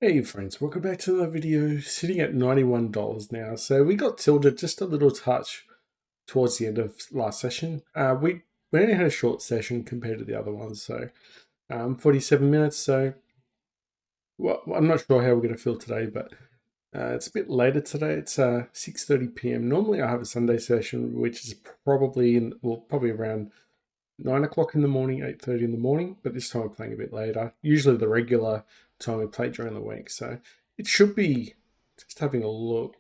Hey friends, welcome back to another video. Sitting at $91 now. So we got tilted just a little touch towards the end of last session. We only had a short session compared to the other ones, so 47 minutes. So well, I'm not sure how we're going to feel today, but it's a bit later today. It's 6:30 p.m. Normally I have a Sunday session, which is probably around 9 o'clock in the morning, 8:30 in the morning, but this time we're playing a bit later. Usually the regular time we play during the week. So it should be, just having a look,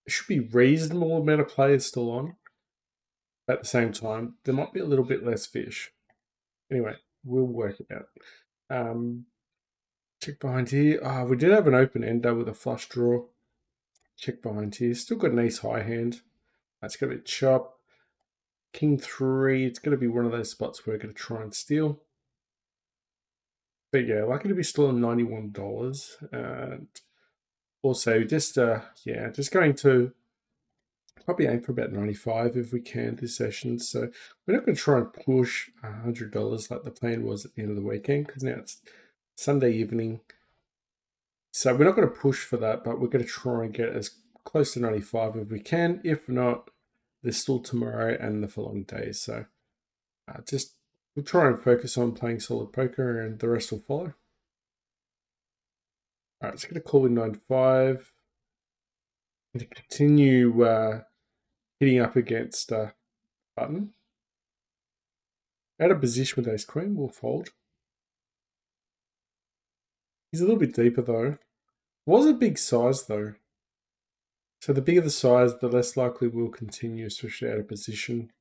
it should be reasonable amount of players still on. At the same time, there might be a little bit less fish. Anyway, we'll work it out. Check behind here. We did have an open ender with a flush draw. Check behind here. Still got an ace high hand. That's going to be chop. King 3. It's going to be one of those spots where we're going to try and steal. But yeah, lucky to be still on $91. And also, just going to probably aim for about 95 if we can this session. So we're not going to try and push $100 like the plan was at the end of the weekend, because now it's Sunday evening. So we're not going to push for that, but we're going to try and get as close to 95 if we can. If not, there's still tomorrow and the following days. So we'll try and focus on playing solid poker, and the rest will follow. All right, it's going to call in 95. And to continue hitting up against button. Out of position with ace queen, we'll fold. He's a little bit deeper though. Was a big size though. So the bigger the size, the less likely we'll continue, especially out of position.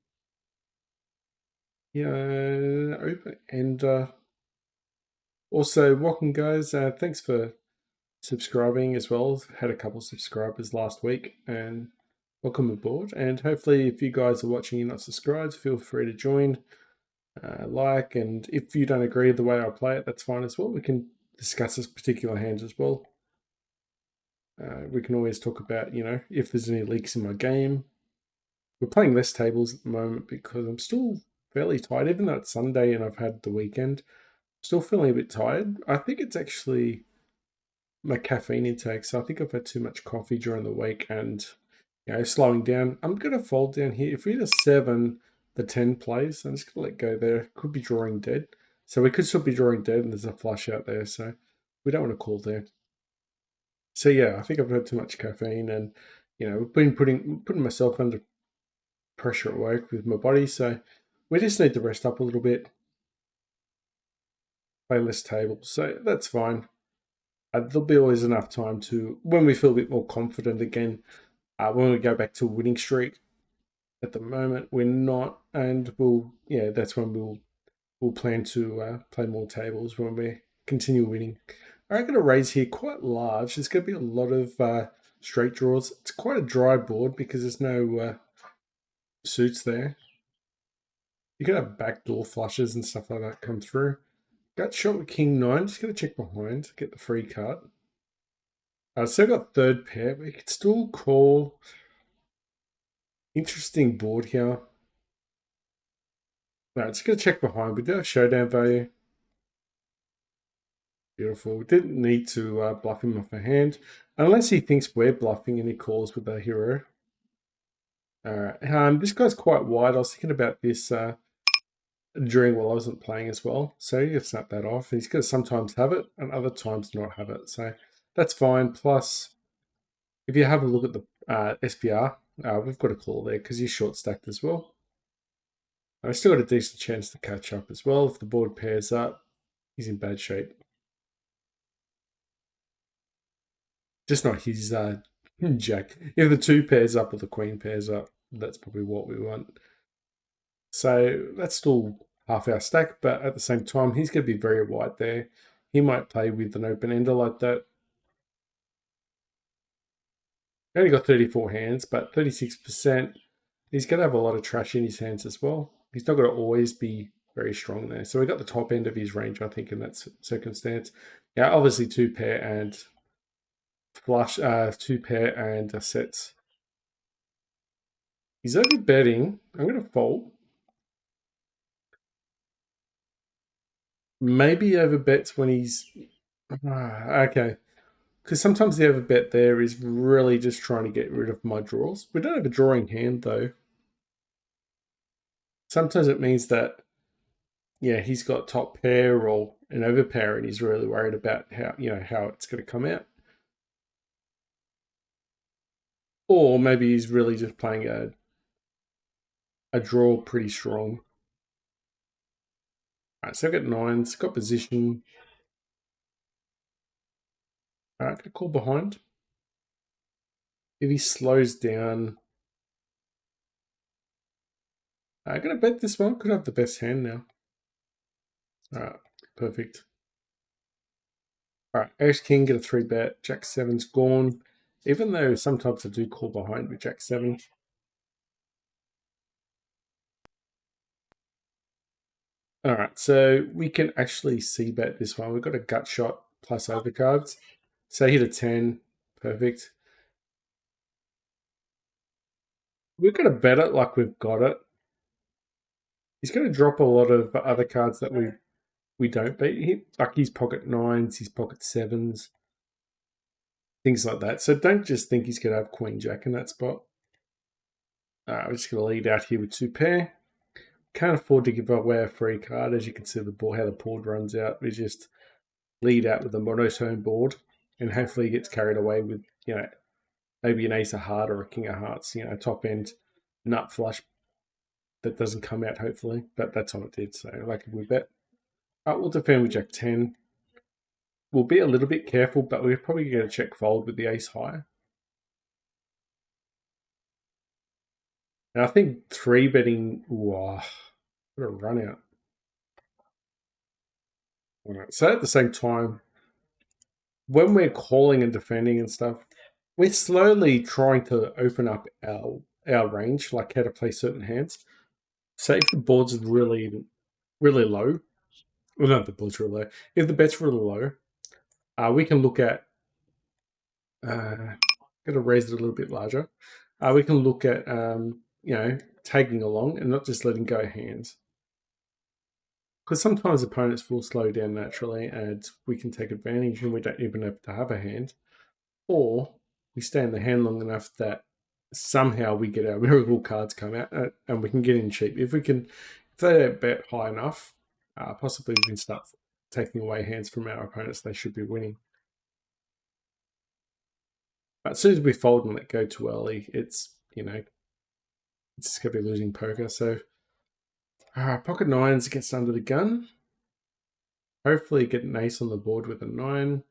Yeah, open ender. Also, welcome guys. Thanks for subscribing as well. Had a couple subscribers last week, and welcome aboard. And hopefully, if you guys are watching and not subscribed, feel free to join, like, and if you don't agree with the way I play it, that's fine as well. We can discuss this particular hand as well. We can always talk about, if there's any leaks in my game. We're playing less tables at the moment because I'm still fairly tired, even though it's Sunday and I've had the weekend. I'm still feeling a bit tired. I think it's actually my caffeine intake. So I think I've had too much coffee during the week and, slowing down. I'm going to fold down here. If we hit a 7, the 10 plays. I'm just going to let go there. Could be drawing dead. So we could still be drawing dead, and there's a flush out there. So we don't want to call there. So yeah, I think I've had too much caffeine, and been putting myself under pressure at work with my body. So we just need to rest up a little bit, play less tables. So that's fine. There'll be always enough time to, when we feel a bit more confident again, when we go back to a winning streak. At the moment, we're not, and that's when we'll plan to play more tables when we continue winning. I'm going to raise here quite large. There's going to be a lot of straight draws. It's quite a dry board because there's no suits there. You can have backdoor flushes and stuff like that come through. Got shot with King 9. Just going to check behind, get the free cut. So got third pair, but you can still call. Interesting board here. Right, just going to check behind. We do have showdown value. Beautiful. We didn't need to bluff him off a hand, unless he thinks we're bluffing and he calls with a hero. Alright, this guy's quite wide. I was thinking about this during while I wasn't playing as well. So you can snap that off. He's going to sometimes have it and other times not have it. So that's fine. Plus, if you have a look at the SPR, we've got a call there because he's short stacked as well. I still got a decent chance to catch up as well. If the board pairs up, he's in bad shape. Just not his jack. If the 2 pairs up or the queen pairs up, that's probably what we want. So that's still half our stack, but at the same time, he's going to be very wide there. He might play with an open ender like that. He only got 34 hands, but 36%. He's going to have a lot of trash in his hands as well. He's not going to always be very strong there. So we got the top end of his range, I think, in that circumstance. Yeah, obviously 2 pair and flush, 2 pair and sets. He's over betting. I'm going to fold. Maybe over bets when he's Okay. Because sometimes the other bet there is really just trying to get rid of my draws. We don't have a drawing hand though. Sometimes it means that yeah, he's got top pair or an overpair, and he's really worried about how it's going to come out. Or maybe he's really just playing a draw pretty strong. All right, so I've got nines, got position. All right, gonna call behind. If he slows down, I'm gonna bet this one. Could have the best hand now. All right, perfect. All right, Ace King get a 3-bet. Jack seven's gone. Even though sometimes I do call behind with Jack seven. All right, so we can actually see bet this one. We've got a gut shot plus overcards. So hit a 10, perfect. We're gonna bet it like we've got it. He's gonna drop a lot of other cards that we don't beat. Like his pocket nines, his pocket sevens, things like that. So don't just think he's gonna have Queen Jack in that spot. We're just gonna lead out here with 2 pair. Can't afford to give away a free card, as you can see the board, how the board runs out. We just lead out with a monotone board, and hopefully he gets carried away with maybe an ace of heart or a king of hearts. Top end nut flush that doesn't come out hopefully, but that's all it did. So like we bet. We'll defend with Jack 10. We'll be a little bit careful, but we're probably going to check fold with the ace high. And I think 3-betting, what a run out. All right. So at the same time, when we're calling and defending and stuff, we're slowly trying to open up our range, like how to play certain hands. So if the board's really, really low, well, not the board's really low, if the bet's really low, we can look at, got to raise it a little bit larger. We can look at, tagging along and not just letting go hands. Because sometimes opponents will slow down naturally and we can take advantage and we don't even have to have a hand. Or we stay in the hand long enough that somehow we get our miracle cards come out and we can get in cheap. If they don't bet high enough, possibly we can start taking away hands from our opponents they should be winning. But as soon as we fold and let go too early, it's just going to be losing poker. So pocket nines gets under the gun. Hopefully get an ace on the board with a 9.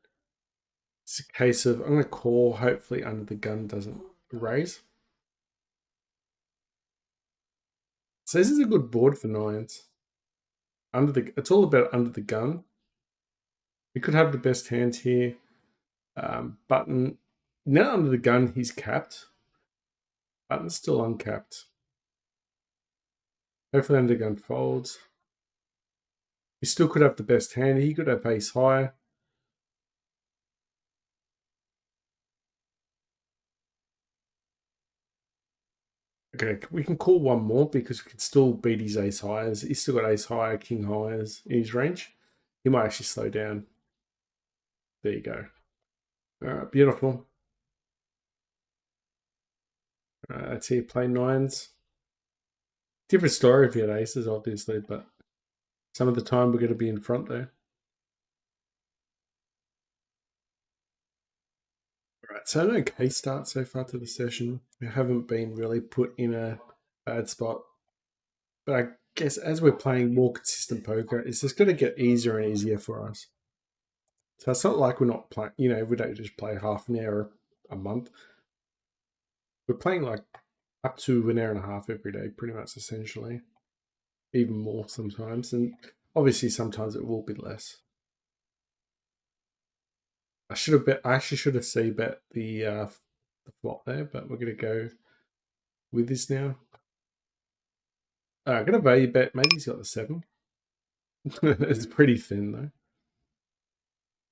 It's a case of I'm going to call. Hopefully under the gun doesn't raise. So this is a good board for nines. It's all about under the gun. We could have the best hand here. Button now under the gun. He's capped. Button's still uncapped. Hopefully under the gun folds. He still could have the best hand. He could have ace high. Okay, we can call one more because we can still beat his ace highs. He's still got ace high, king highs in his range. He might actually slow down. There you go. All right, beautiful. That's here, play nines. Different story if you had aces, obviously, but some of the time we're going to be in front there. All right, so an okay start so far to the session. We haven't been really put in a bad spot. But I guess as we're playing more consistent poker, it's just going to get easier and easier for us. So it's not like we're not playing, we don't just play half an hour a month. We're playing like up to an hour and a half every day, pretty much essentially. Even more sometimes. And obviously sometimes it will be less. I actually should have c-bet the flop there, but we're going to go with this now. I'm going to value bet. Maybe he's got the 7. It's pretty thin though.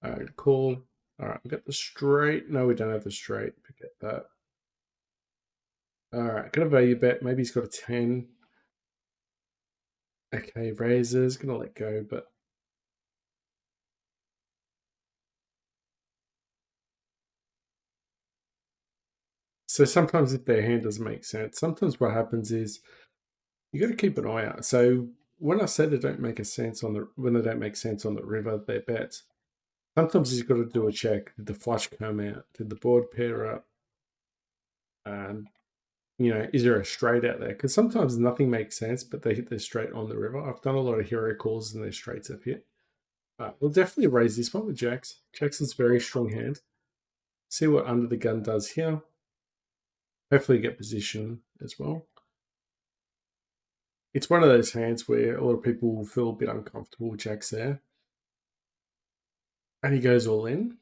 All right, call. All right, we got the straight. No, we don't have the straight. Forget that. All right, gonna value bet. Maybe he's got a 10. Okay, raises. Gonna let go, but So sometimes if their hand doesn't make sense, sometimes what happens is you got to keep an eye out. So when I say they don't make a sense on the when they don't make sense on the river, their bets. Sometimes you've got to do a check. Did the flush come out? Did the board pair up? Um, is there a straight out there? Because sometimes nothing makes sense, but they hit their straight on the river. I've done a lot of hero calls and their straights have hit. We'll definitely raise this one with Jacks. Jacks is very strong hand. See what under the gun does here. Hopefully get position as well. It's one of those hands where a lot of people will feel a bit uncomfortable with Jacks there. And he goes all in.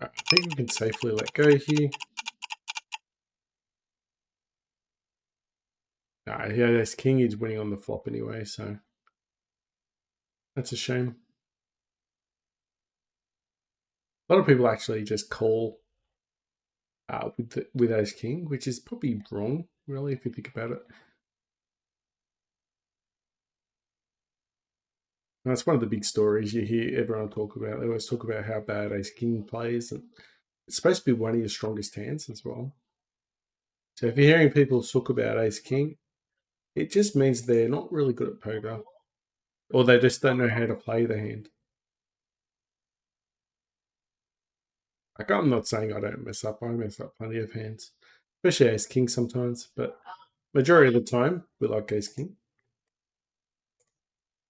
I think we can safely let go here. Yeah, this king is winning on the flop anyway, so that's a shame. A lot of people actually just call with ace king, which is probably wrong, really, if you think about it. And that's one of the big stories you hear everyone talk about. They always talk about how bad ace king plays, and it's supposed to be one of your strongest hands as well. So if you're hearing people talk about ace king, it just means they're not really good at poker, or they just don't know how to play the hand. Like, I'm not saying I don't mess up. I mess up plenty of hands, especially ace king sometimes, but majority of the time we like ace king.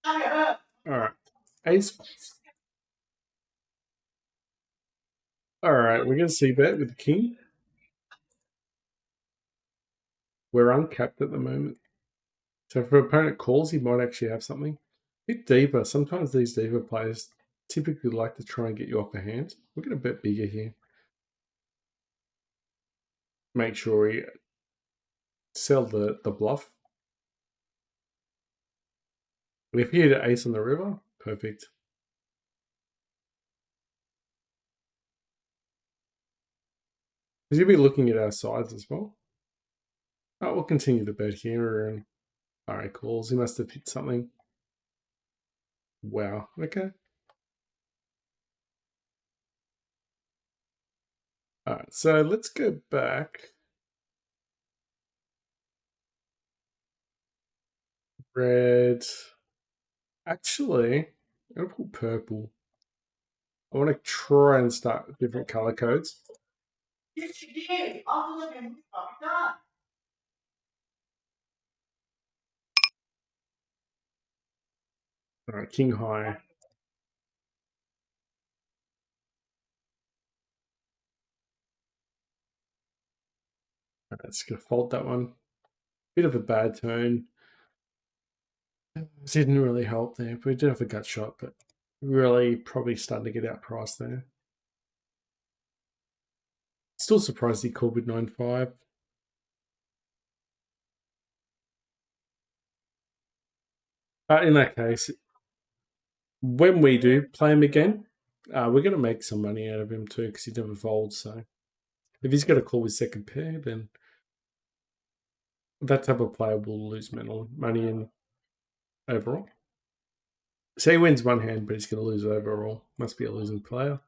All right, ace. All right, we're gonna see bet with the king. We're uncapped at the moment, so if an opponent calls, he might actually have something. A bit deeper. Sometimes these deeper players typically like to try and get you off the hand. We're gonna bet bigger here. Make sure we sell the bluff. And if he had an ace on the river, perfect. Because you'll be looking at our sides as well. Oh, we'll continue to bet here. And all right, calls. He must have hit something. Wow. Okay. All right. So let's go back. Red. Actually, I'm gonna put purple. I want to try and start different color codes. All right, king high. All right, just gonna fold that one. Bit of a bad turn. Didn't really help there, but we did have a gut shot, but really probably starting to get outpriced there. Still surprised he called with 9-5. In that case, when we do play him again, we're going to make some money out of him too because he never folds. So if he's got a call with second pair, then that type of player will lose money in overall. So he wins one hand, but he's going to lose overall. Must be a losing player.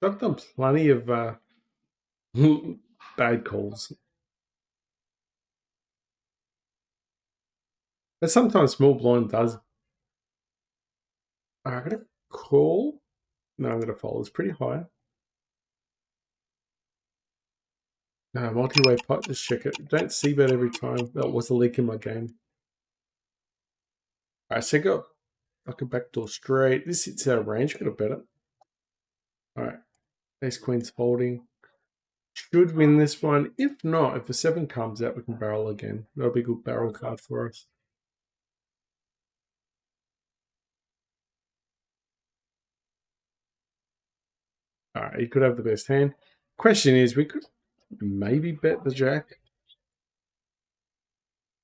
I've done plenty of bad calls. But sometimes small blind does. I'm going to call. No, I'm going to fold. It's pretty high. No, multi-way pot, just check it. Don't see bet every time. That was a leak in my game. Alright, so I got like a backdoor straight. This hits our range, got a bet it. Alright, ace queen's folding. Should win this one. If not, if a 7 comes out, we can barrel again. That'll be a good barrel card for us. Alright, he could have the best hand. Question is, we could maybe bet the jack.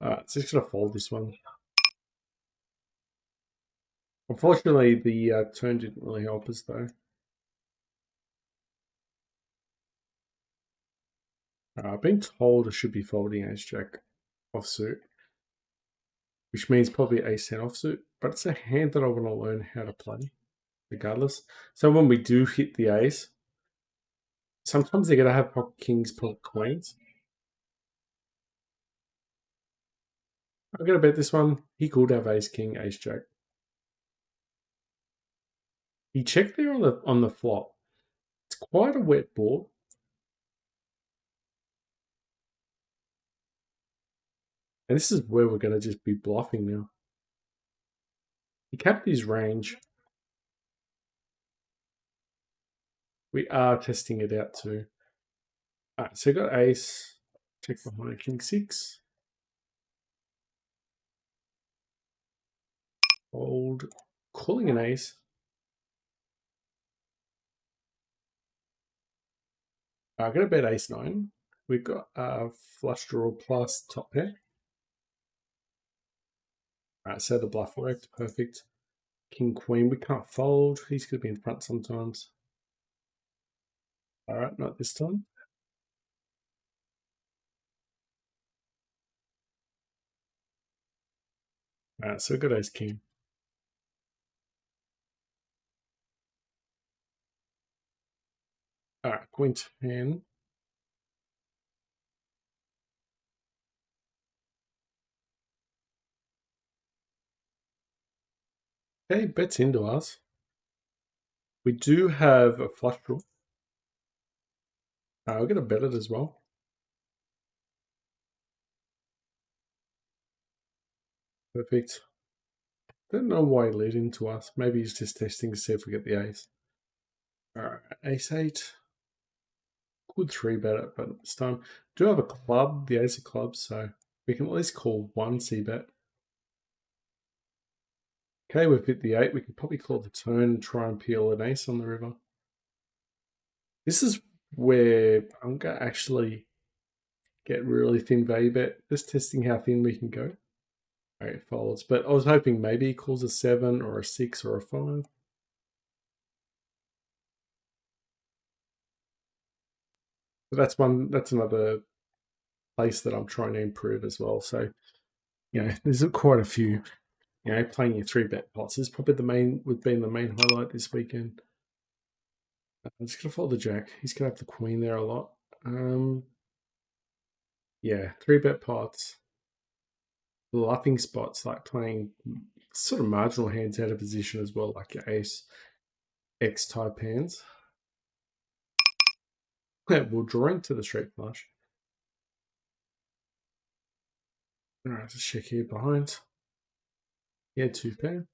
Alright, so just gonna fold this one. Unfortunately, the turn didn't really help us though. I've been told I should be folding ace jack offsuit, which means probably ace 10 offsuit, but it's a hand that I want to learn how to play. regardless. So when we do hit the ace, sometimes they're going to have pocket kings, pocket queens. I'm going to bet this one. He could have ace king, ace jack. He checked there on the flop. It's quite a wet board. And this is where we're going to just be bluffing now. He capped his range. We are testing it out too. Alright, so got ace. Check behind king 6. Fold. Calling an ace. I'm going to bet ace 9. We've got flush draw plus top pair. Alright, so the bluff worked. Perfect. King, queen. We can't fold. He's going to be in front sometimes. Alright, not this time. Alright, so we've got ace king. Alright, queen 10. Okay, bets into us. We do have a flush draw. We're going to bet it as well. Perfect. Don't know why he led into us. Maybe he's just testing to see if we get the ace. Alright, ace 8. Could 3-bet it, but this time do have a club, the ace of clubs, so we can at least call one c-bet. Okay, we've hit the 8. We can probably call the turn and try and peel an ace on the river. This is where I'm going to actually get really thin value bet. Just testing how thin we can go. Alright, it folds. But I was hoping maybe he calls a 7 or a 6 or a 5. But that's another place that I'm trying to improve as well. So, there's quite a few. Playing your 3-bet pots is probably the main highlight this weekend. I'm just gonna fold the jack. He's gonna have the queen there a lot. Yeah, 3-bet pots. Bluffing spots like playing sort of marginal hands out of position as well, like your ace, X type hands. We'll draw into the straight flush. Alright, let's check here behind. Yeah, 2 pair.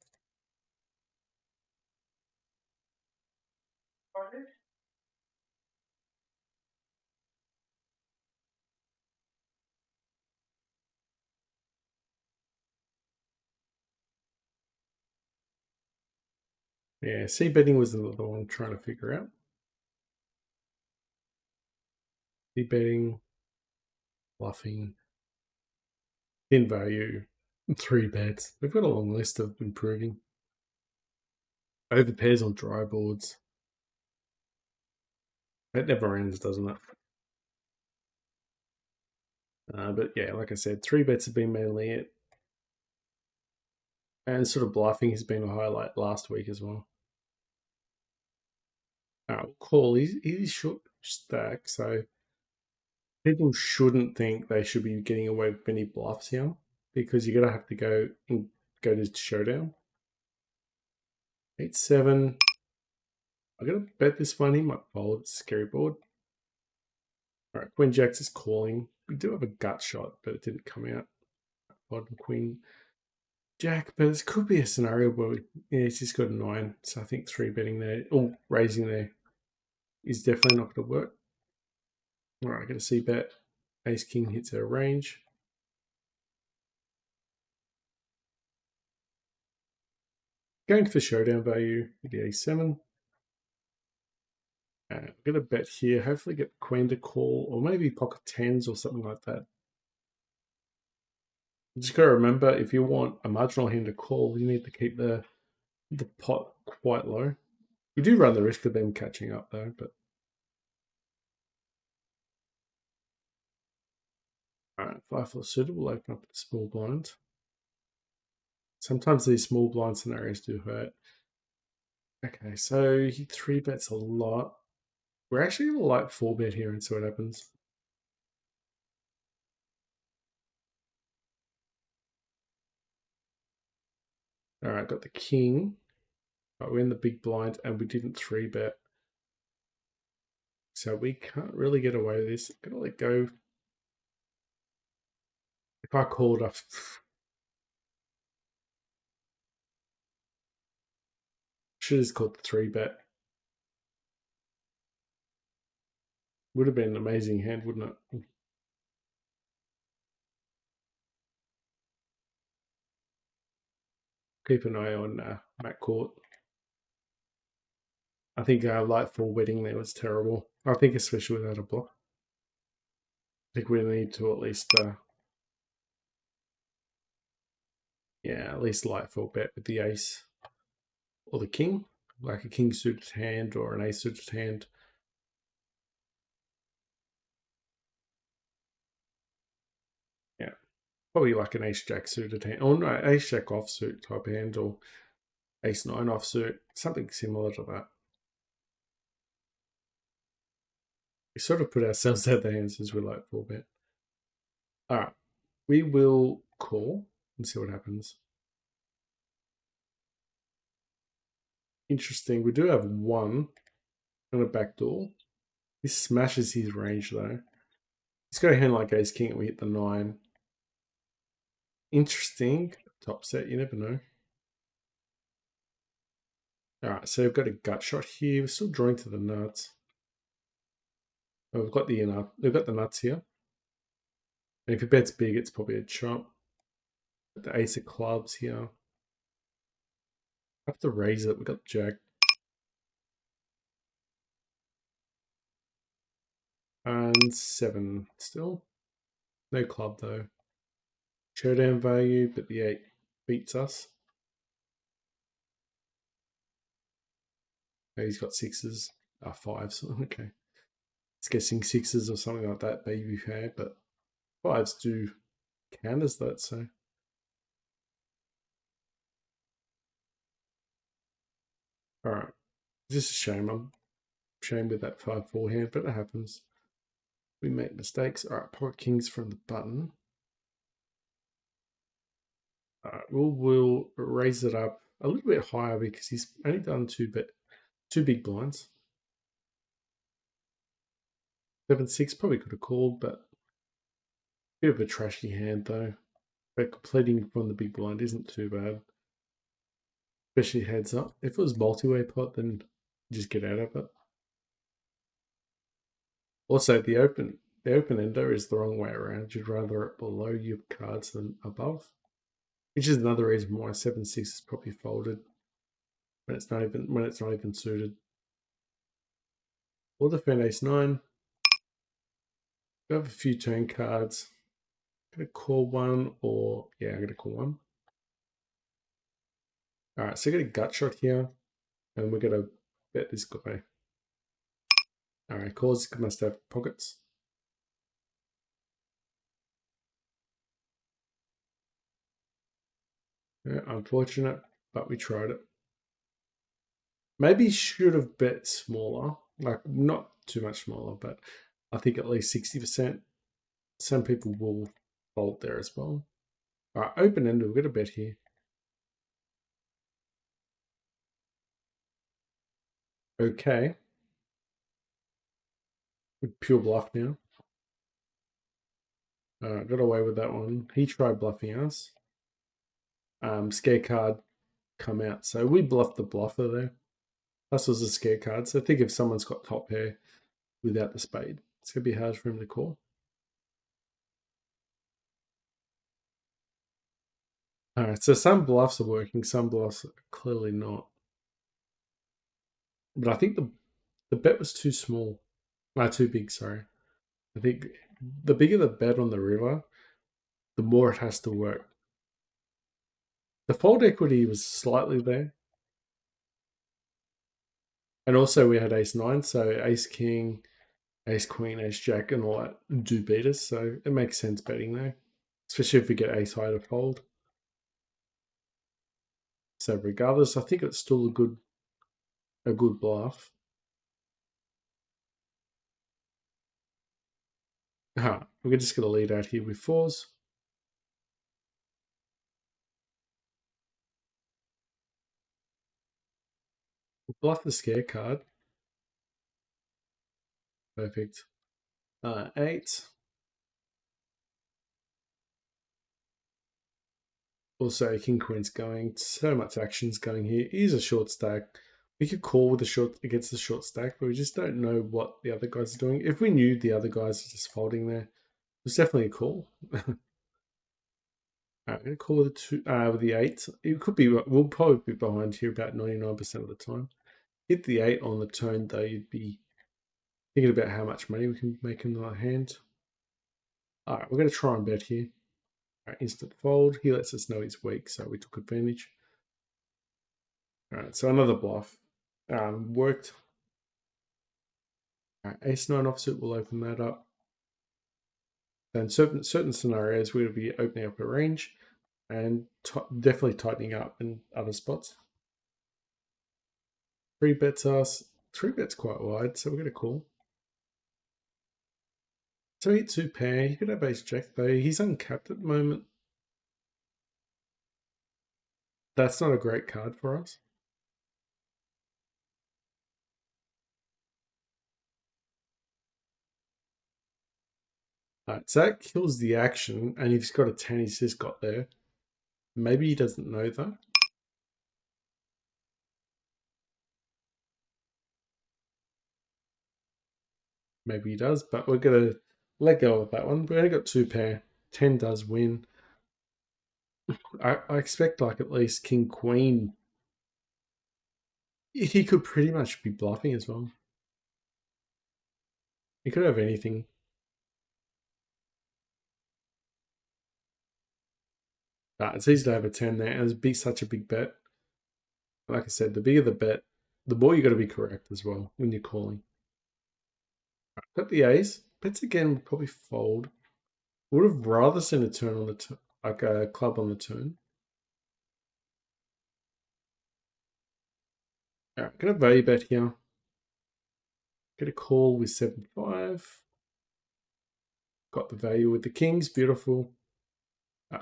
Yeah, C betting was another one I'm trying to figure out. C betting, bluffing, thin value, 3 bets. We've got a long list of improving. Over pairs on dry boards. That never ends, doesn't it? But yeah, like I said, 3 bets have been mainly it. And sort of bluffing has been a highlight last week as well. We'll call. He's short stack, so people shouldn't think they should be getting away with many bluffs here because you're gonna have to go to showdown. 8-7. I'm gonna bet this one. He might fold. It's a scary board. All right, Queen Jacks is calling. We do have a gut shot, but it didn't come out. Bottom Queen Jack, but this could be a scenario where he's just got a 9. So I think 3-betting there or raising there is definitely not going to work. All right, going to see bet. Ace King hits our range. Going for showdown value with the A7. I'm going to bet here. Hopefully get Queen to call, or maybe pocket 10s or something like that. You just got to remember, if you want a marginal hand to call, you need to keep the pot quite low. You do run the risk of them catching up though, but all right, 5-4 suited. We'll open up the small blind. Sometimes these small blind scenarios do hurt. Okay, so he three bets a lot. We're actually gonna like four bet here and see what happens. All right, got the king. But we're in the big blind and we didn't three bet. So we can't really get away with this. I'm gonna let go. If I called up, should have called the three bet. Would have been an amazing hand, wouldn't it? Keep an eye on Matt Court. I think light full wedding there was terrible. I think especially without a block. I think we need to at least, at least light full bet with the ace or the king, like a king suited hand or an ace suited hand. Yeah, probably like an ace jack suited hand, or no, ace jack offsuit type hand, or ace nine offsuit, something similar to that. We sort of put ourselves out the hands as we like full bet. All right, we will call and see what happens. Interesting. We do have one on a backdoor. This smashes his range though. He's got a hand like ace king and we hit the nine. Interesting. Top set, you never know. All right, so we've got a gut shot here. We're still drawing to the nuts. Oh, we've got the nuts here. And if it bets big, it's probably a chop. The ace of clubs here. I have to raise it. We've got the jack. And seven still. No club though. Showdown value, but the eight beats us. Oh, he's got sixes. Fives. Okay. It's guessing sixes or something like that, baby fair, but fives do count as that, so. Alright. Just a shame. I'm ashamed with that 5-4 hand, but it happens. We make mistakes. Alright, pocket kings from the button. Alright, we'll raise it up a little bit higher because he's only done two big blinds. 7-6 probably could have called, but bit of a trashy hand though. But completing from the big blind isn't too bad. Especially heads up. If it was multi-way pot, then just get out of it. Also, the open ender is the wrong way around. You'd rather it below your cards than above, which is another reason why 7-6 is probably folded when it's not even suited. Or defend ace 9. We have a few turn cards. I'm gonna call one, or yeah, I'm gonna call one. All right, so I got a gut shot here, and we're gonna bet this guy. All right, calls must have pockets. Yeah, unfortunate, but we tried it. Maybe should have bet smaller, like not too much smaller, but I think at least 60%. Some people will fold there as well. All right, open ended. We've got a bet here. Okay. With pure bluff now. Got away with that one. He tried bluffing us. Scare card come out. So we bluffed the bluffer there. Plus was a scare card. So I think if someone's got top pair without the spade, it's going to be hard for him to call. All right, so some bluffs are working, some bluffs are clearly not. But I think the bet was too small. No, too big, sorry. I think the bigger the bet on the river, the more it has to work. The fold equity was slightly there. And also we had ace 9, so ace king, ace queen, ace jack, and all that do beat us. So it makes sense betting there, especially if we get ace high to fold. So regardless, I think it's still a good a good bluff. We're just going to lead out here with fours. We'll bluff the scare card. Perfect. 8. Also, King Queen's going. So much action's going here. Here's a short stack. We could call with the short against the short stack, but we just don't know what the other guys are doing. If we knew the other guys are just folding there, it's definitely a call. I'm going to call with the 8. It could be. We'll probably be behind here about 99% of the time. Hit the 8 on the turn, though. You'd be thinking about how much money we can make in the hand. All right, we're going to try and bet here. All right, instant fold. He lets us know he's weak, so we took advantage. All right, so another bluff. Worked. All right, ace-9 offsuit will open that up. Then certain scenarios, we'll be opening up a range and definitely tightening up in other spots. 3 bets us. 3 bets quite wide, so we're going to call. So he hit 2 pair. He could have ace jack though. He's uncapped at the moment. That's not a great card for us. Alright, so that kills the action, and if he's got a 10, he's just got there. Maybe he doesn't know though. Maybe he does, but we're going to let go of that one. We only got 2 pair. 10 does win. I expect like at least King Queen. He could pretty much be bluffing as well. He could have anything. It's easy to have a 10 there, and it's such a big bet. Like I said, the bigger the bet, the more you got to be correct as well when you're calling. Got the ace. Bets again would probably fold. Would have rather seen a turn on the like a club on the turn. All right, gonna value bet here. Get a call with 7-5. Got the value with the kings. Beautiful.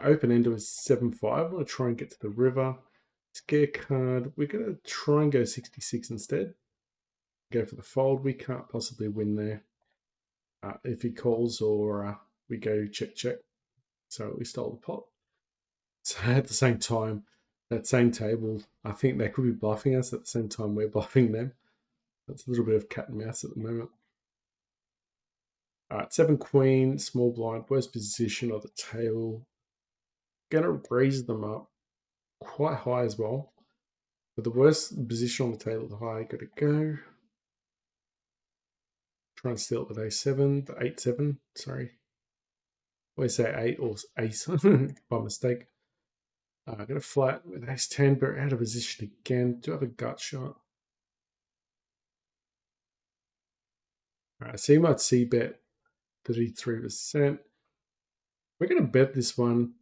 Open ender with 7-5. I want to try and get to the river. Scare card. We're gonna try and go 66 instead. Go for the fold. We can't possibly win there. If he calls or we go check check. So we stole the pot. So at the same time, that same table, I think they could be bluffing us at the same time we're bluffing them. That's a little bit of cat and mouse at the moment. All right, 7 queen, small blind, worst position of the table. Gonna raise them up quite high as well. But the worst position on the table, the high, gotta go. Try and steal it with a7, the 8-7, sorry. I always say 8 or ace by mistake. I got a flat with ace-10, but out of position again. Do have a gut shot. All right, so you might see bet 33%. We're going to bet this one.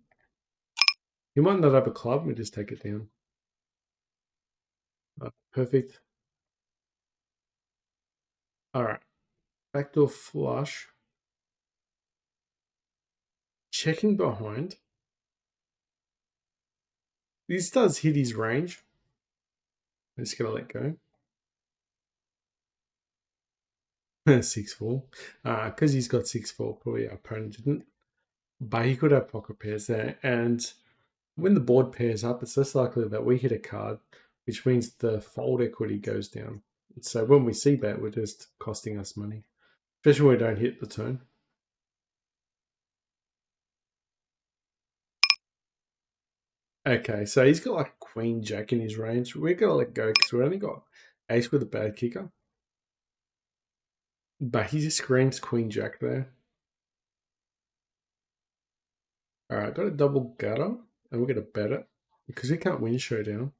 You might not have a club. We just take it down. Perfect. All right. Backdoor flush. Checking behind. This does hit his range. I'm just going to let go. 6-4. Because he's got 6-4. Probably our opponent didn't. But he could have pocket pairs there. And when the board pairs up, it's less likely that we hit a card, which means the fold equity goes down. So when we see that, we're just costing us money, especially when we don't hit the turn. Okay, so he's got like queen jack in his range. We're gonna let go because we only got ace with a bad kicker. But he just screams queen jack there. Alright, got a double gutter, and we're gonna bet it because we can't win showdown.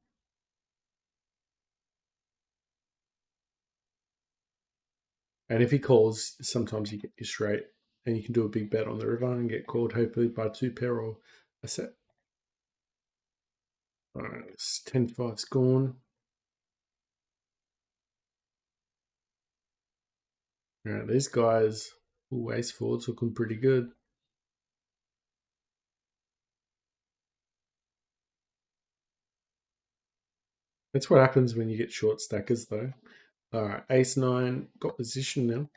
And if he calls, sometimes you get your straight, and you can do a big bet on the river and get called hopefully by 2 pair or a set. Alright, 10-5's gone. All right, these guys, ooh, ace forward's looking pretty good. That's what happens when you get short stackers, though. All right, ace nine, got position now.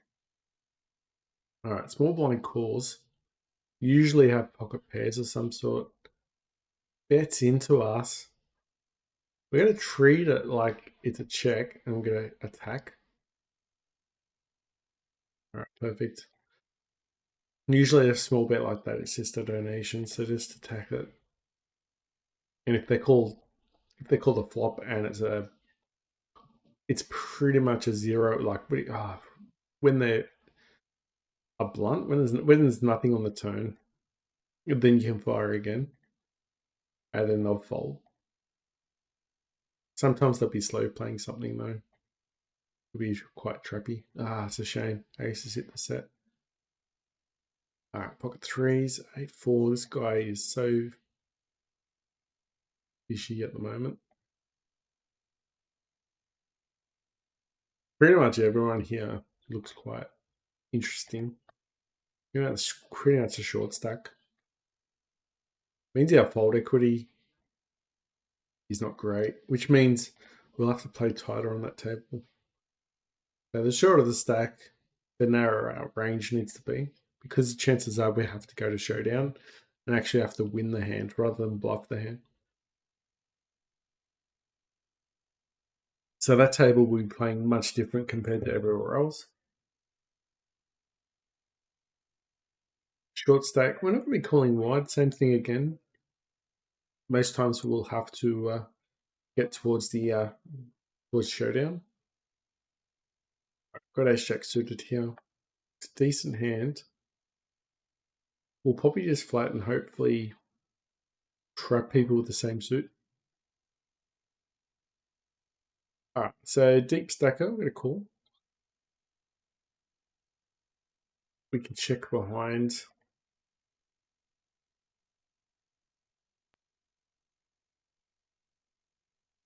All right, small blind calls. Usually have pocket pairs of some sort. Bets into us. We're going to treat it like it's a check and we're going to attack. All right, perfect. Usually a small bet like that, it's just a donation, so just attack it. And if they call the flop and it's pretty much a zero. Like when they're a blunt, when there's nothing on the turn, then you can fire again, and then they'll fold. Sometimes they'll be slow playing something though. It'll be quite trappy. It's a shame. Aces hit the set. All right, pocket threes, 8-4. This guy is so fishy at the moment. Pretty much everyone here looks quite interesting. That's pretty much a short stack. Means our fold equity is not great, which means we'll have to play tighter on that table. Now, the shorter the stack, the narrower our range needs to be, because the chances are we have to go to showdown and actually have to win the hand rather than bluff the hand. So that table will be playing much different compared to everywhere else. Short stack, we're not going to be calling wide, same thing again. Most times we'll have to get towards towards showdown. Got ace jack suited here. It's a decent hand. We'll probably just flat and hopefully trap people with the same suit. All right, so deep stacker, we're going to call. We can check behind.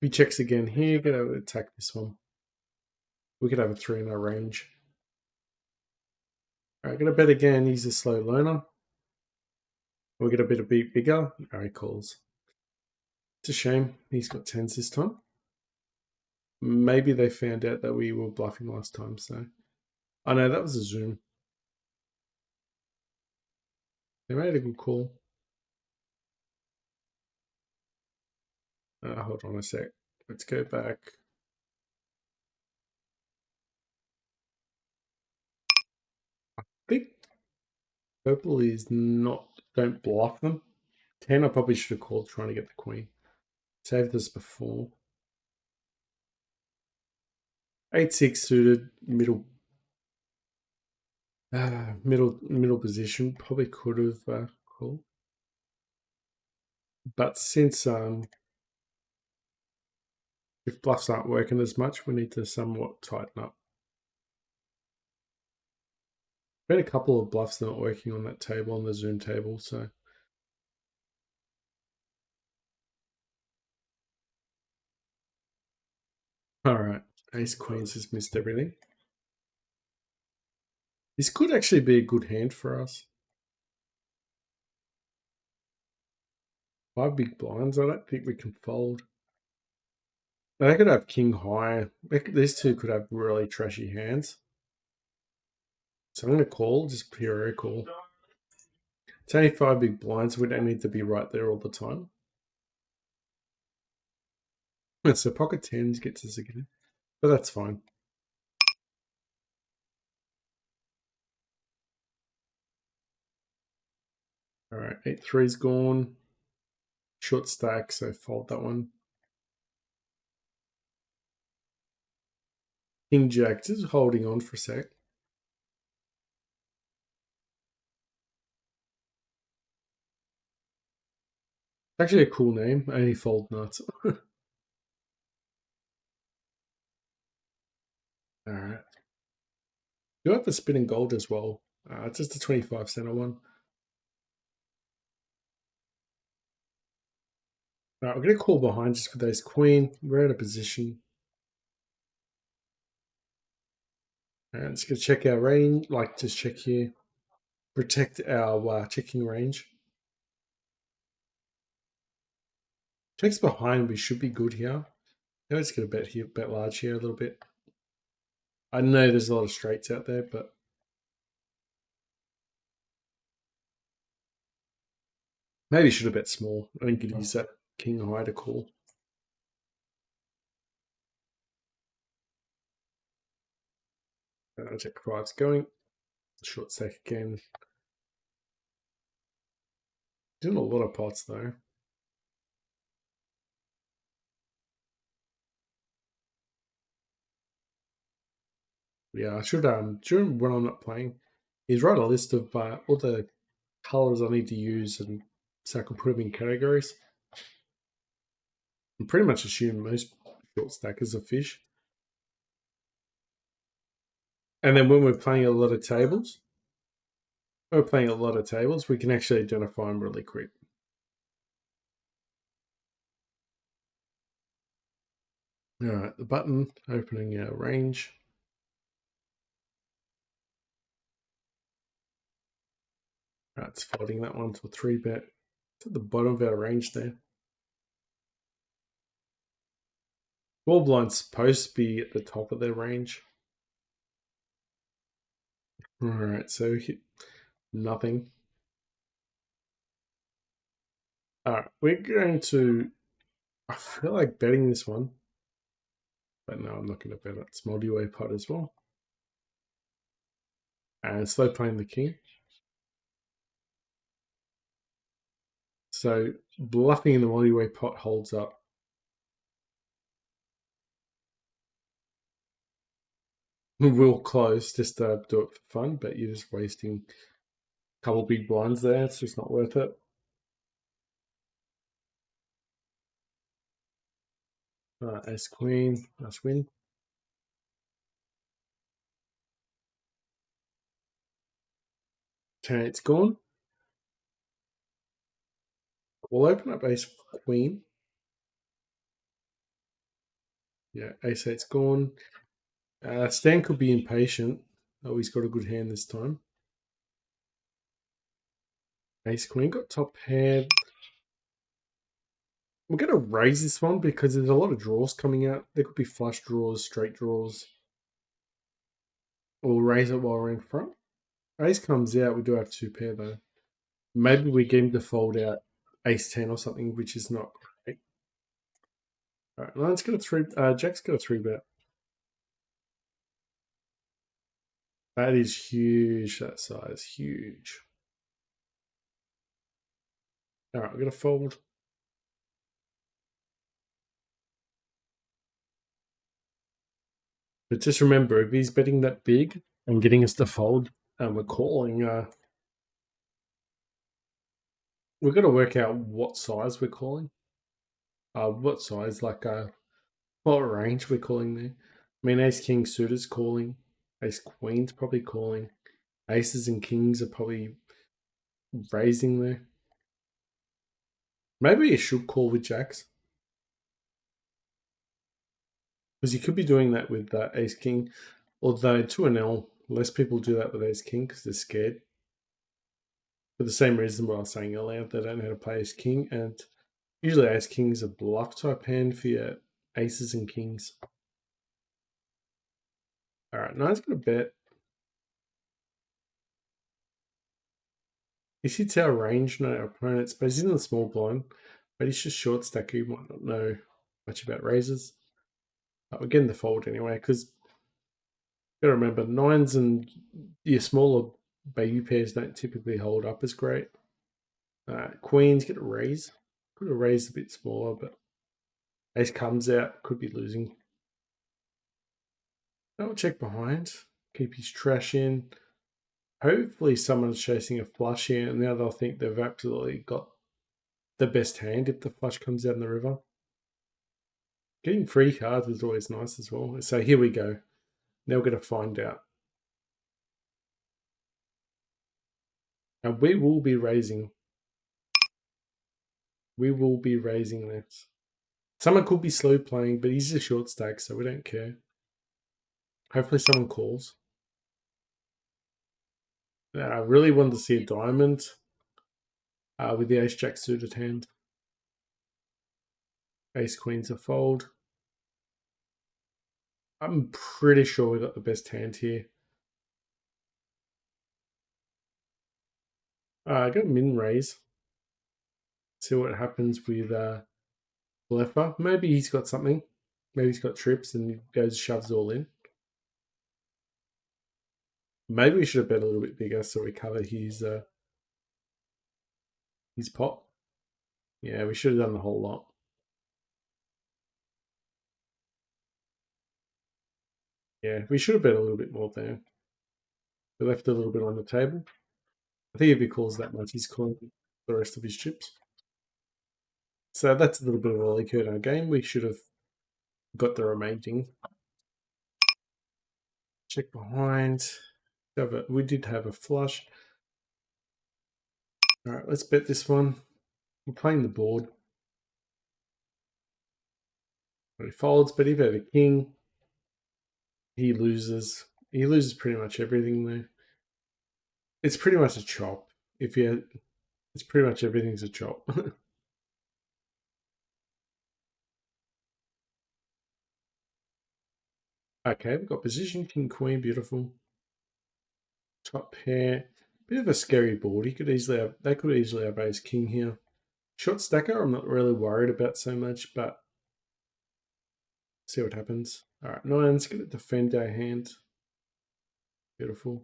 If he checks again here, going to attack this one. We could have a 3 in our range. All right, going to bet again. He's a slow learner. We'll get a bit bigger. All right, he calls. It's a shame. He's got 10s this time. Maybe they found out that we were bluffing last time, so. Oh no, that was a zoom. They made a good call. Hold on a sec. Let's go back. I think purple is not, don't bluff them. 10, I probably should have called trying to get the queen. Saved this before. 8-6 suited, middle position. Probably could have called. But since if bluffs aren't working as much, we need to somewhat tighten up. Been a couple of bluffs not working on that table, on the Zoom table, so. All right, ace queens has missed everything. This could actually be a good hand for us. 5 big blinds, I don't think we can fold. They could have king high. These two could have really trashy hands. So I'm going to call, just pure call. It's only 5 big blinds. We don't need to be right there all the time. So pocket 10s gets us again, but that's fine. All right, 8-3's gone. Short stack, so fold that one. King Jack, just holding on for a sec. Actually a cool name, only fold nuts. Alright. You have the spinning gold as well. It's just a 25 center one. Alright, we're going to call behind just with ace queen. We're out of position. Alright, let's go check our range. Like, just check here. Protect our checking range. Checks behind, we should be good here. Now let's get a bet here, bet large here a little bit. I know there's a lot of straights out there, but maybe should have bet small. I think could use that king high to call. Check five's going. Short stack again. Doing a lot of pots though. Yeah, I should during when I'm not playing, is write a list of all the colors I need to use, and so I can put them in categories. I pretty much assume most short stackers are fish. And then when we're playing a lot of tables, we can actually identify them really quick. All right, the button opening our range. All right, it's folding that one to a 3-bet. It's at the bottom of our range there. Small blind's supposed to be at the top of their range. All right, so nothing. All right, we're going to. I feel like betting this one, but no, I'm not going to bet it. It's multi-way pot as well. And slow playing the king. So bluffing in the multi-way pot holds up. We'll close just to do it for fun, but you're just wasting a couple big blinds there. It's just not worth it. Ace queen, nice win. Okay, it's gone. We'll open up ace queen. Yeah, ace eight's gone. Stan could be impatient. Oh, he's got a good hand this time. Ace queen got top pair. We're going to raise this one because there's a lot of draws coming out. There could be flush draws, straight draws. We'll raise it while we're in front. Ace comes out. We do have 2 pair though. Maybe we get him to fold out ace 10 or something, which is not great. All right, let's get a 3. Jack's got a 3-bet. That is huge. That size, huge. All right, we're going to fold. But just remember, if he's betting that big and getting us to fold, and we're calling, we've got to work out what size we're calling. What size, like what range we're calling there. I mean, ace king suitor's calling. Ace queen's probably calling. Aces and kings are probably raising there. Maybe you should call with jacks. Because you could be doing that with ace king. Although 2-L, less people do that with ace king because they're scared. For the same reason what I was saying earlier, they don't know how to play ace king. And usually ace king is a bluff type hand for your aces and kings. All right, now he's going to bet. He hits our range, not our opponents, but he's in the small blind. But he's just short stacker. You might not know much about raises. But we're getting the fold anyway, because you got to remember, 9s and your smaller baby pairs don't typically hold up as great. Queens get a raise. Could have raised a bit smaller, but ace comes out, could be losing. I'll check behind. Keep his trash in. Hopefully someone's chasing a flush here, and now they'll think they've absolutely got the best hand if the flush comes out in the river. Getting free cards is always nice as well. So here we go. Now we're going to find out. And we will be raising. We will be raising this. Someone could be slow playing, but he's a short stack, so we don't care. Hopefully someone calls. I really wanted to see a diamond with the ace jack suited hand. Ace queen's a fold. I'm pretty sure we got the best hand here. I got min raise. See what happens with Bleffer. Maybe he's got something. Maybe he's got trips and he goes shoves all in. Maybe we should have bet a little bit bigger so we cover his pot. Yeah, we should have done the whole lot. Yeah, we should have bet a little bit more there. We left a little bit on the table. I think if he calls that much, he's calling the rest of his chips. So that's a little bit of a leak in our game. We should have got the remaining. Check behind. We did have a flush. All right, let's bet this one. We're playing the board. He folds, but if he had a king, he loses. He loses pretty much everything though. It's pretty much a chop. It's pretty much everything's a chop. Okay, we've got position, king, queen, beautiful. Top pair. Bit of a scary board. They could easily have ace king here. Short stacker, I'm not really worried about so much, but see what happens. All right, nine's gonna defend our hand. Beautiful.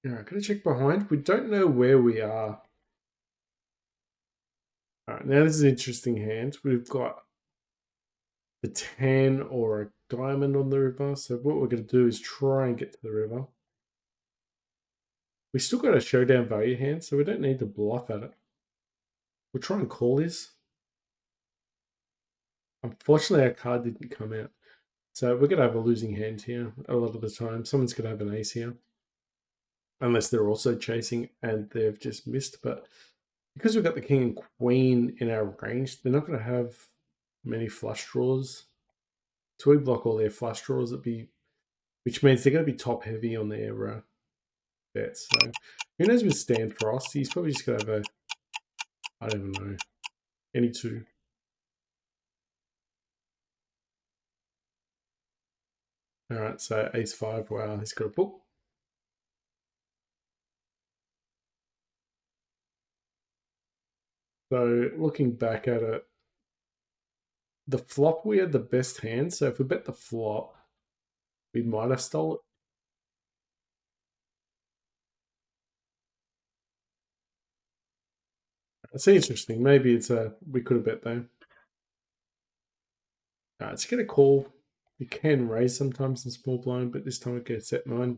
All right, gonna check behind. We don't know where we are. All right, now this is an interesting hand. We've got the 10 or a diamond on the river. So what we're going to do is try and get to the river. We still got a showdown value hand, so we don't need to bluff at it. We'll try and call this. Unfortunately, our card didn't come out. So we're going to have a losing hand here a lot of the time. Someone's going to have an ace here. Unless they're also chasing and they've just missed. But because we've got the king and queen in our range, they're not going to have many flush draws. So we block all their flush draws, which means they're going to be top heavy on their bets. So who knows with stand frost? He's probably just going to have I don't even know, any two. All right, so ace five. Wow, he's got a book. So looking back at it, the flop we had the best hand. So if we bet the flop, we might have stole it. It's interesting. Maybe we could have bet though. It's going to call. You can raise sometimes in small blind, but this time it gets set 9.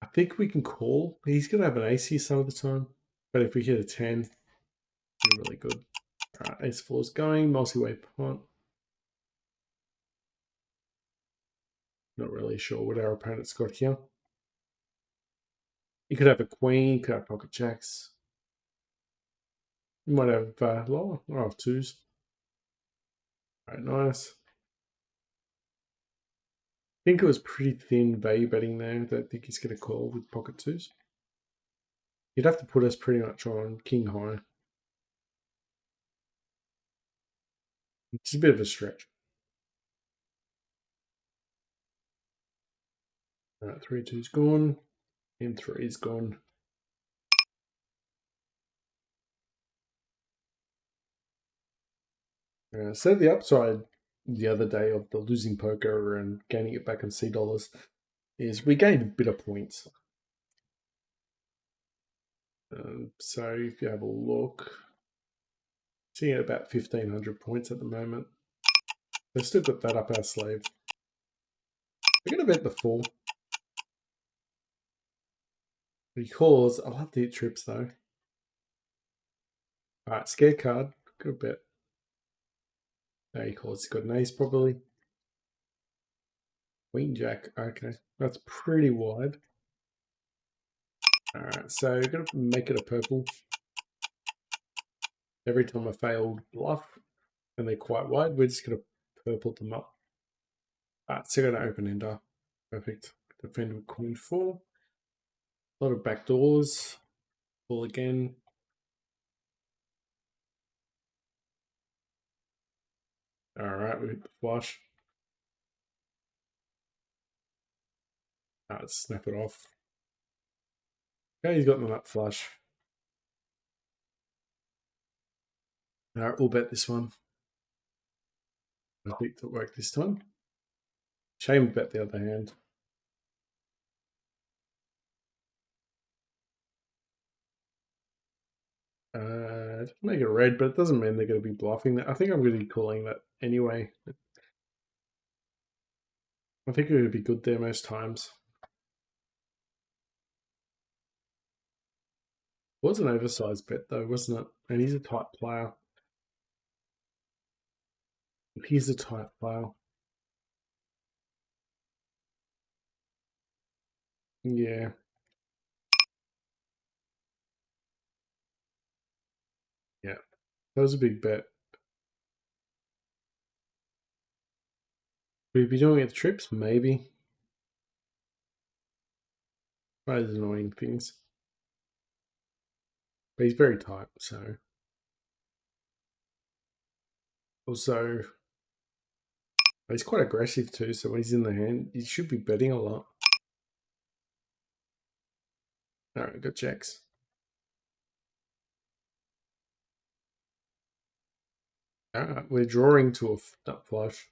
I think we can call. He's going to have an ace here some of the time, but if we hit a 10, we're really good. All right, ace 4 is going. Multi-way punt. Not really sure what our opponent's got here. You could have a queen, you could have pocket jacks. You might have lower. I'll have twos. All right, nice. I think it was pretty thin value betting there. I don't think he's going to call with pocket twos. You'd have to put us pretty much on king high. It's a bit of a stretch. All right, 3-2's gone. And 3 is gone. So the upside the other day of the losing poker and gaining it back in C dollars is we gained a bit of points. So if you have a look, seeing at about 1,500 points at the moment. They've still got that up our sleeve. We're going to bet the 4. Because I'll have to hit trips though. Alright, scare card. Good bet. There he calls. He's got an ace probably. Queen Jack. Okay. That's pretty wide. Alright, so we're going to make it a purple. Every time I failed bluff, and they're quite wide, we're just going to purple them up. So going to open ender. Perfect. Defend with queen 4. A lot of back doors. Pull again. Alright, we hit the flush. Let's snap it off. Okay, he's got the nut flush. Alright, we'll bet this one. I think it'll work this time. Shame bet the other hand. Make it red, but it doesn't mean they're going to be bluffing that. I think I'm going to be calling that anyway. I think it would be good there most times. It was an oversized bet though, wasn't it? And he's a tight player. He's a tight player. Yeah. Yeah. That was a big bet. Would he be doing it at trips? Maybe. Those annoying things. But he's very tight, so. Also, he's quite aggressive too, so when he's in the hand, he should be betting a lot. Alright, got checks. Alright, we're drawing to a nut flush.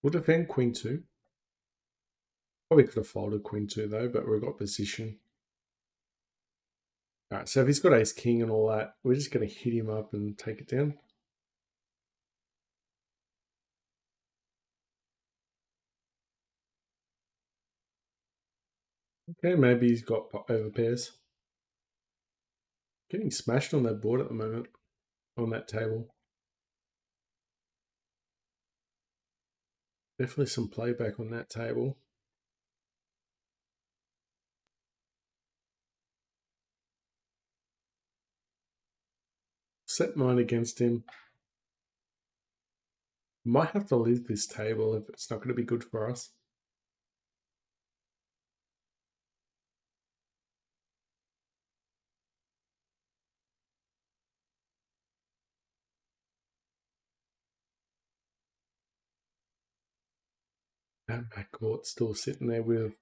We'll defend queen 2. Probably could have folded queen 2 though, but we've got position. Alright, so if he's got ace king and all that, we're just going to hit him up and take it down. Okay, maybe he's got over pairs. Getting smashed on that board at the moment, on that table. Definitely some playback on that table. Set mine against him. Might have to leave this table if it's not going to be good for us. And backcourt still sitting there with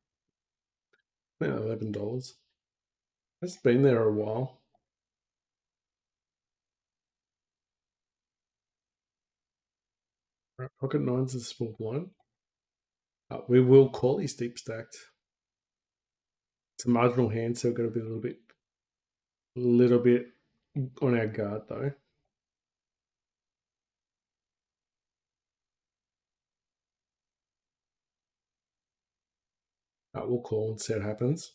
$11. It's been there a while. Right, pocket nines is a small blind. We will call these deep stacked. It's a marginal hand, so we've got to be a little bit on our guard though. We'll call and see what happens.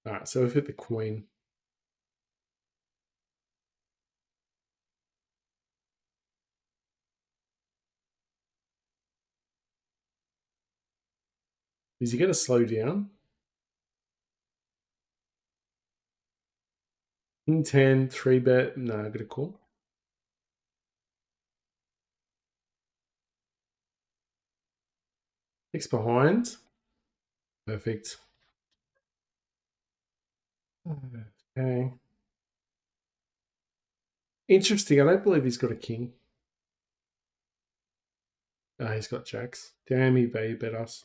Alright, so we've hit the queen. Is he going to slow down? King 10, 3-bet. No, I'm going to call. Six behind. Perfect. Okay. Interesting. I don't believe he's got a king. He's got jacks. Damn, he value bet us.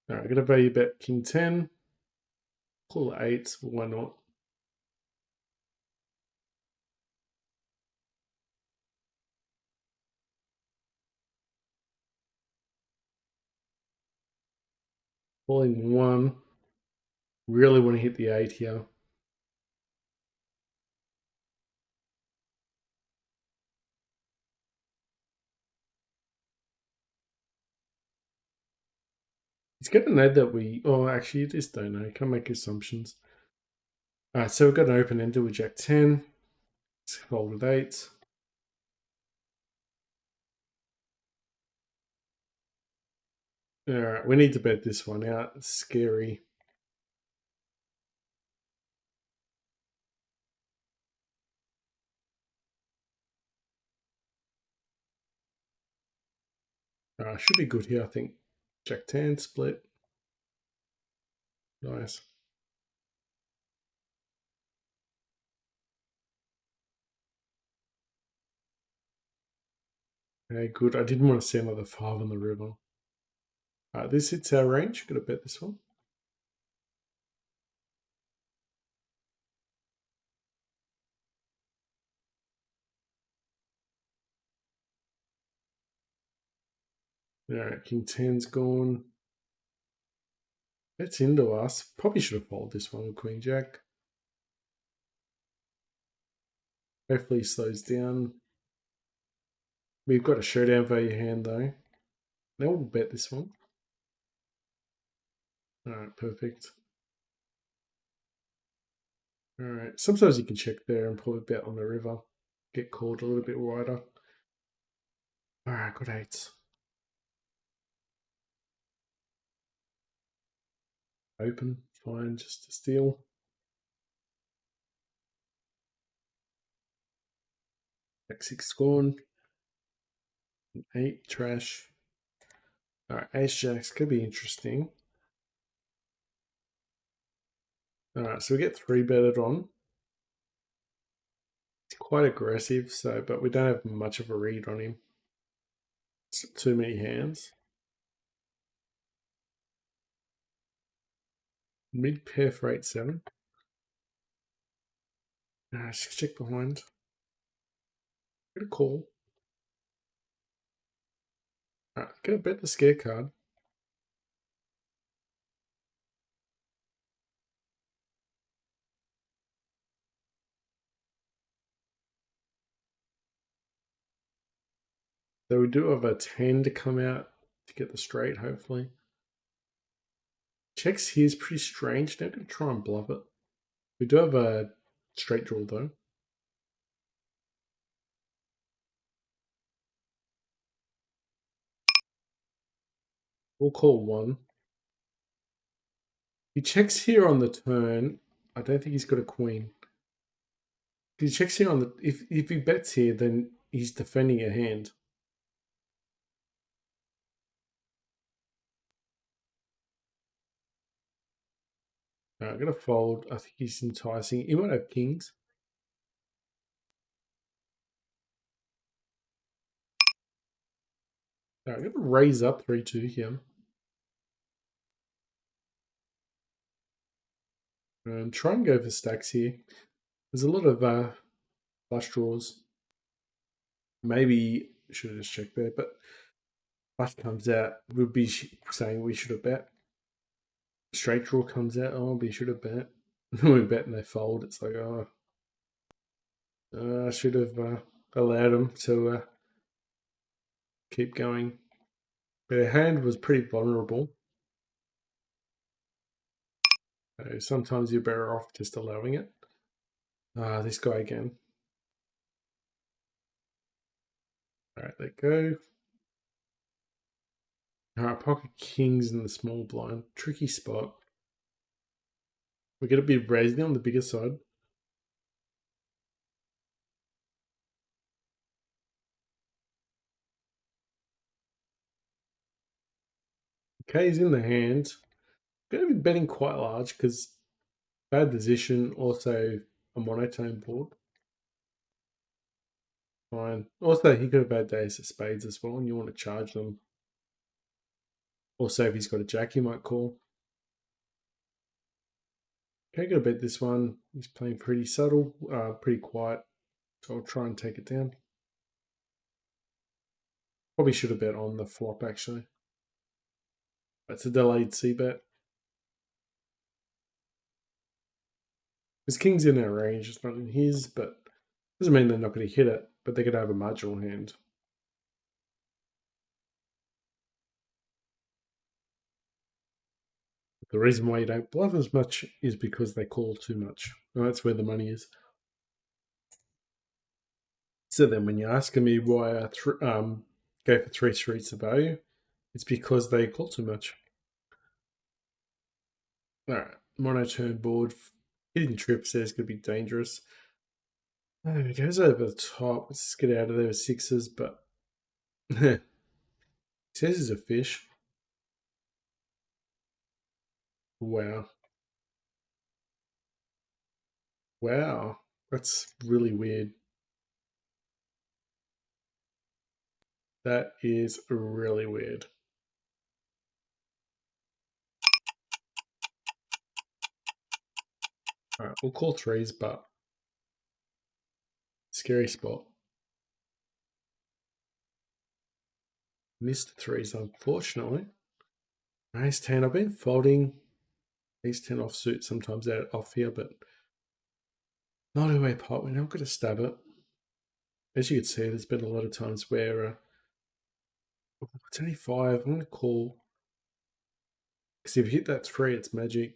Alright, I'm going to value bet king 10. Call 8. Why not? Calling 1. Really want to hit the 8 here. He's going to know that we... Oh, actually, you just don't know. Can't make assumptions. Alright, so we've got an open ender with jack 10. Let's fold with 8. Alright, we need to bet this one out. It's scary. Should be good here, I think. Jack 10, split. Nice. Okay, good. I didn't want to see another 5 on the river. This hits our range. Gotta bet this one. Alright, King 10's gone. That's into us. Probably should have followed this one with Queen Jack. Hopefully he slows down. We've got a showdown value hand though. Now we'll bet this one. Alright, perfect. Alright, sometimes you can check there and probably bet on the river. Get called a little bit wider. Alright, good 8s. Open, fine, just to steal. Jack 6 scorn. 8, trash. Alright, Ace Jacks could be interesting. Alright, so we get 3 betted on. It's quite aggressive, so but we don't have much of a read on him. It's too many hands. Mid pair for 8-7. Just check behind. Get a call. Gonna bet the scare card. So we do have a 10 to come out to get the straight, hopefully. Checks here is pretty strange. Now I'm gonna try and bluff it. We do have a straight draw though. We'll call 1. He checks here on the turn. I don't think he's got a queen. If he checks here on the if he bets here, then he's defending a hand. I'm gonna fold. I think he's enticing. He might have kings. I'm gonna raise up 3-2 here. And try and go for stacks here. There's a lot of flush draws. Maybe should have just checked there, but flush comes out. We'll be saying we should have bet. Straight draw comes out. Oh, we should have bet. We bet and they fold. It's like, oh, I should have allowed them to keep going. But our hand was pretty vulnerable. So sometimes you're better off just allowing it. This guy again. Alright, let go. Alright, pocket kings in the small blind. Tricky spot. We're going to be raising on the bigger side. Okay, he's in the hand. Going to be betting quite large because bad position, also a monotone board. Fine. Also, he could have bad days of spades as well, and you want to charge them. Also, if he's got a jack, he might call. Okay, got to bet this one. He's playing pretty subtle, pretty quiet. So I'll try and take it down. Probably should have bet on the flop, actually. That's a delayed C bet. His king's in our range, it's not in his, but doesn't mean they're not going to hit it, but they're going to have a marginal hand. The reason why you don't bluff as much is because they call too much. And that's where the money is. So then when you're asking me why I go for 3 streets of value, it's because they call too much. Alright, monotone board. Hitting trips there is going to be dangerous. It goes over the top. Let's get out of there with 6s, but He says he's a fish. Wow. Wow. That's really weird. That is really weird. Alright, we'll call threes, but scary spot. Missed threes, unfortunately. Ace 10. I've been folding ace 10 offsuit sometimes out off here, but not a way pot. We're not going to stab it. As you can see, there's been a lot of times where it's only 5. I'm going to call. Because if you hit that 3, it's magic.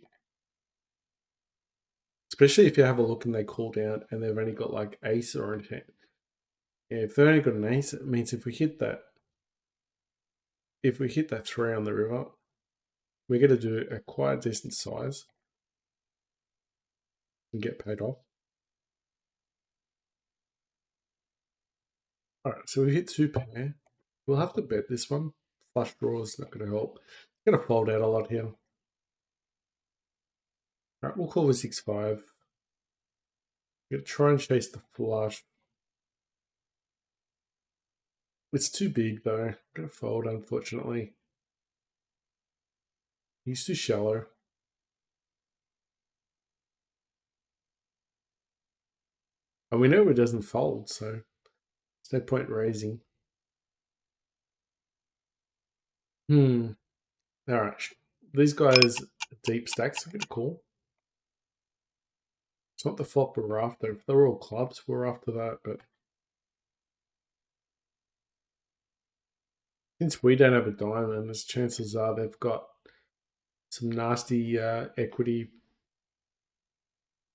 Especially if you have a look and they call down and they've only got like ace or anything. Yeah, if they've only got an ace, it means if we hit that 3 on the river, we're going to do a quite decent size and get paid off. Alright, so we hit 2 pair. We'll have to bet this one. Flush draw is not going to help. It's going to fold out a lot here. Alright, we'll call the 6-5. We're going to try and chase the flush. It's too big though. I'm going to fold, unfortunately. He's too shallow. And we know it doesn't fold, so there's no point raising. Alright. These guys deep stacks. I'm going to call. It's not the flop we're after. If they're all clubs, we're after that, but since we don't have a diamond, as chances are they've got some nasty equity.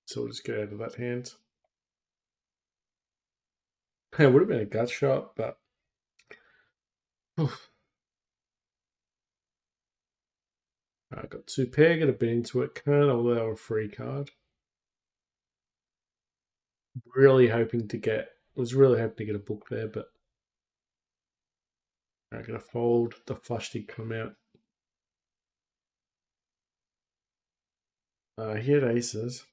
So we'll just get out of that hand. It would have been a gut shot, but I got 2 pair, got a bit into it. Can't allow a free card. Really hoping to get, was really hoping to get a book there, but I'm gonna fold. The flush did come out. He had aces.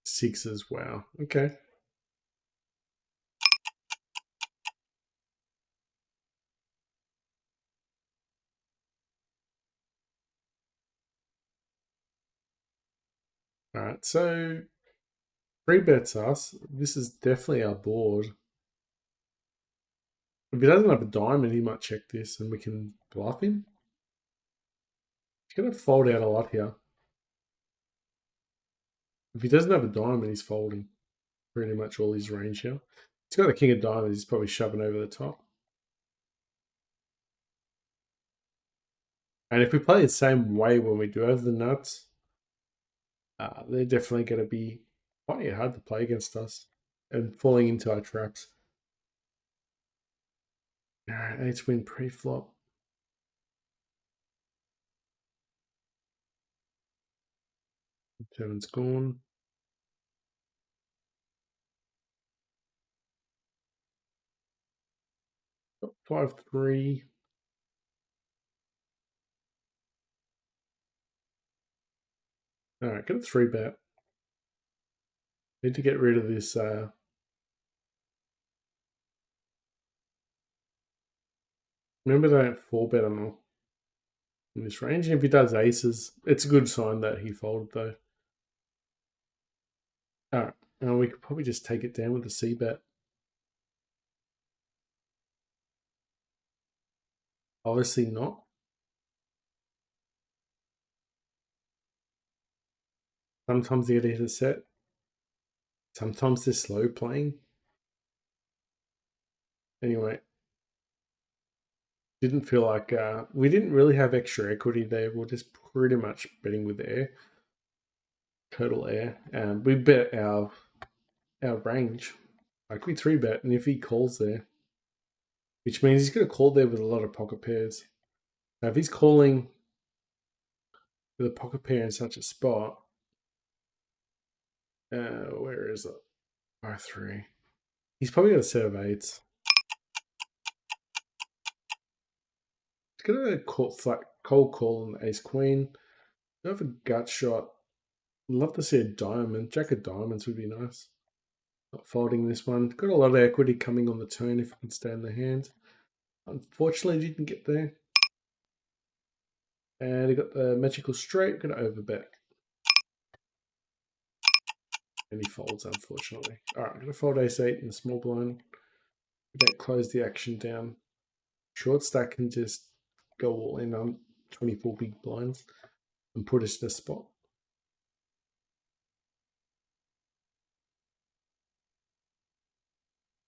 6s, wow. Okay. Alright, so 3 bets us. This is definitely our board. If he doesn't have a diamond, he might check this and we can bluff him. He's gonna fold out a lot here. If he doesn't have a diamond, he's folding pretty much all his range here. He's got a king of diamonds, he's probably shoving over the top. And if we play the same way when we do have the nuts, they're definitely going to be finding it hard to play against us and falling into our traps. Alright, 8 win pre-flop. Seven's gone. Got 5-3. Alright, got a 3 bet. Need to get rid of this. Remember, they don't 4 bet him in this range. And if he does aces, it's a good sign that he folded though. Alright, and we could probably just take it down with a C bet. Obviously not. Sometimes they get to hit a set. Sometimes they're slow playing. Anyway, didn't feel like we didn't really have extra equity there. We're just pretty much betting with air, total air. We bet our range, like we 3 bet, and if he calls there, which means he's going to call there with a lot of pocket pairs. Now, if he's calling with a pocket pair in such a spot, where is it? 5-3. He's probably got a set of 8s. Gonna flat cold call on the ace queen. Go for gut shot. Love to see a diamond. Jack of diamonds would be nice. Not folding this one. Got a lot of equity coming on the turn if I can stay in the hand. Unfortunately, didn't get there. And I got the magical straight. Gonna overbet. And he folds, unfortunately. Alright, I'm gonna fold ace 8 in the small blind. We don't close the action down. Short stack can just go all in on 24 big blinds and put us in a spot.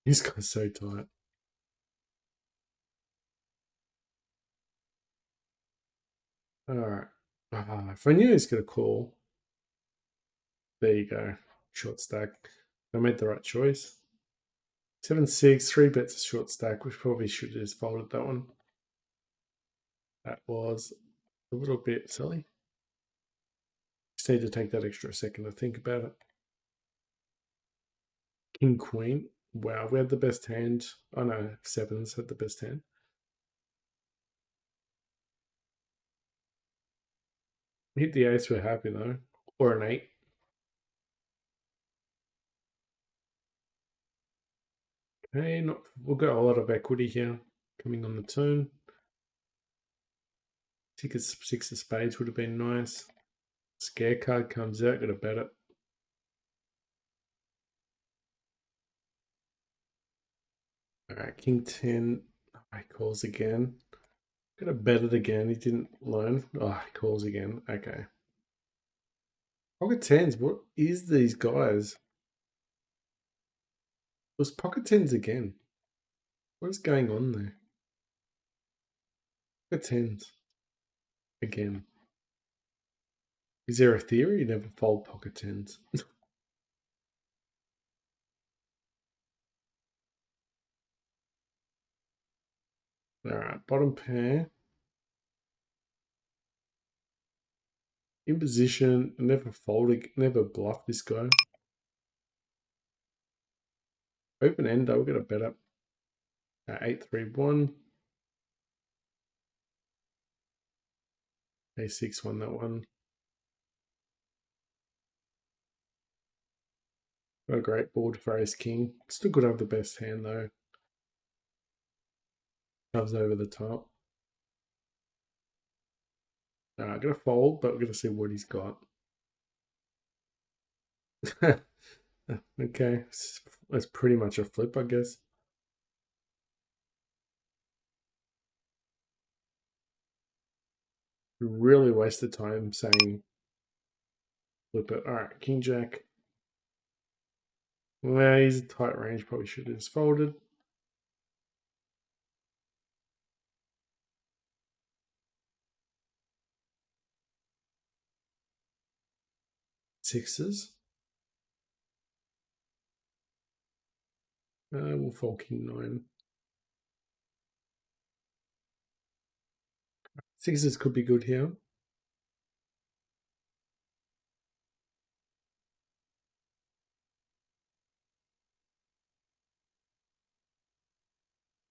This guy's so tight. Alright. If I knew he was going to call, there you go. Short stack. I made the right choice. 7-6, 3 bets a short stack, which probably should have just folded that one. That was a little bit silly. Just need to take that extra second to think about it. King, queen. Wow, we had the best hand. Oh no, sevens had the best hand. Hit the ace, we're happy though. Or an 8. Okay, we've got a lot of equity here coming on the turn. Six of spades would have been nice. Scare card comes out, gotta bet it. Alright, king 10. Oh, he calls again. Gonna bet it again. He didn't learn. Oh, he calls again. Okay. Pocket tens. What is these guys? It was pocket tens again. What is going on there? Pocket tens again. Is there a theory you never fold pocket tens? Alright, bottom pair. In position, never folded, never bluff this guy. Open ender, we're gonna bet up. 8-3-1. A6 won that one. Got a great board for ace king. Still could have the best hand though. Shoves over the top. I'm gonna fold, but we're gonna see what he's got. Okay, that's pretty much a flip, I guess. We really wasted time saying flip it. All right, king jack. Well, he's a tight range. Probably should have just folded. Sixes. We'll fold king 9. Sixes could be good here.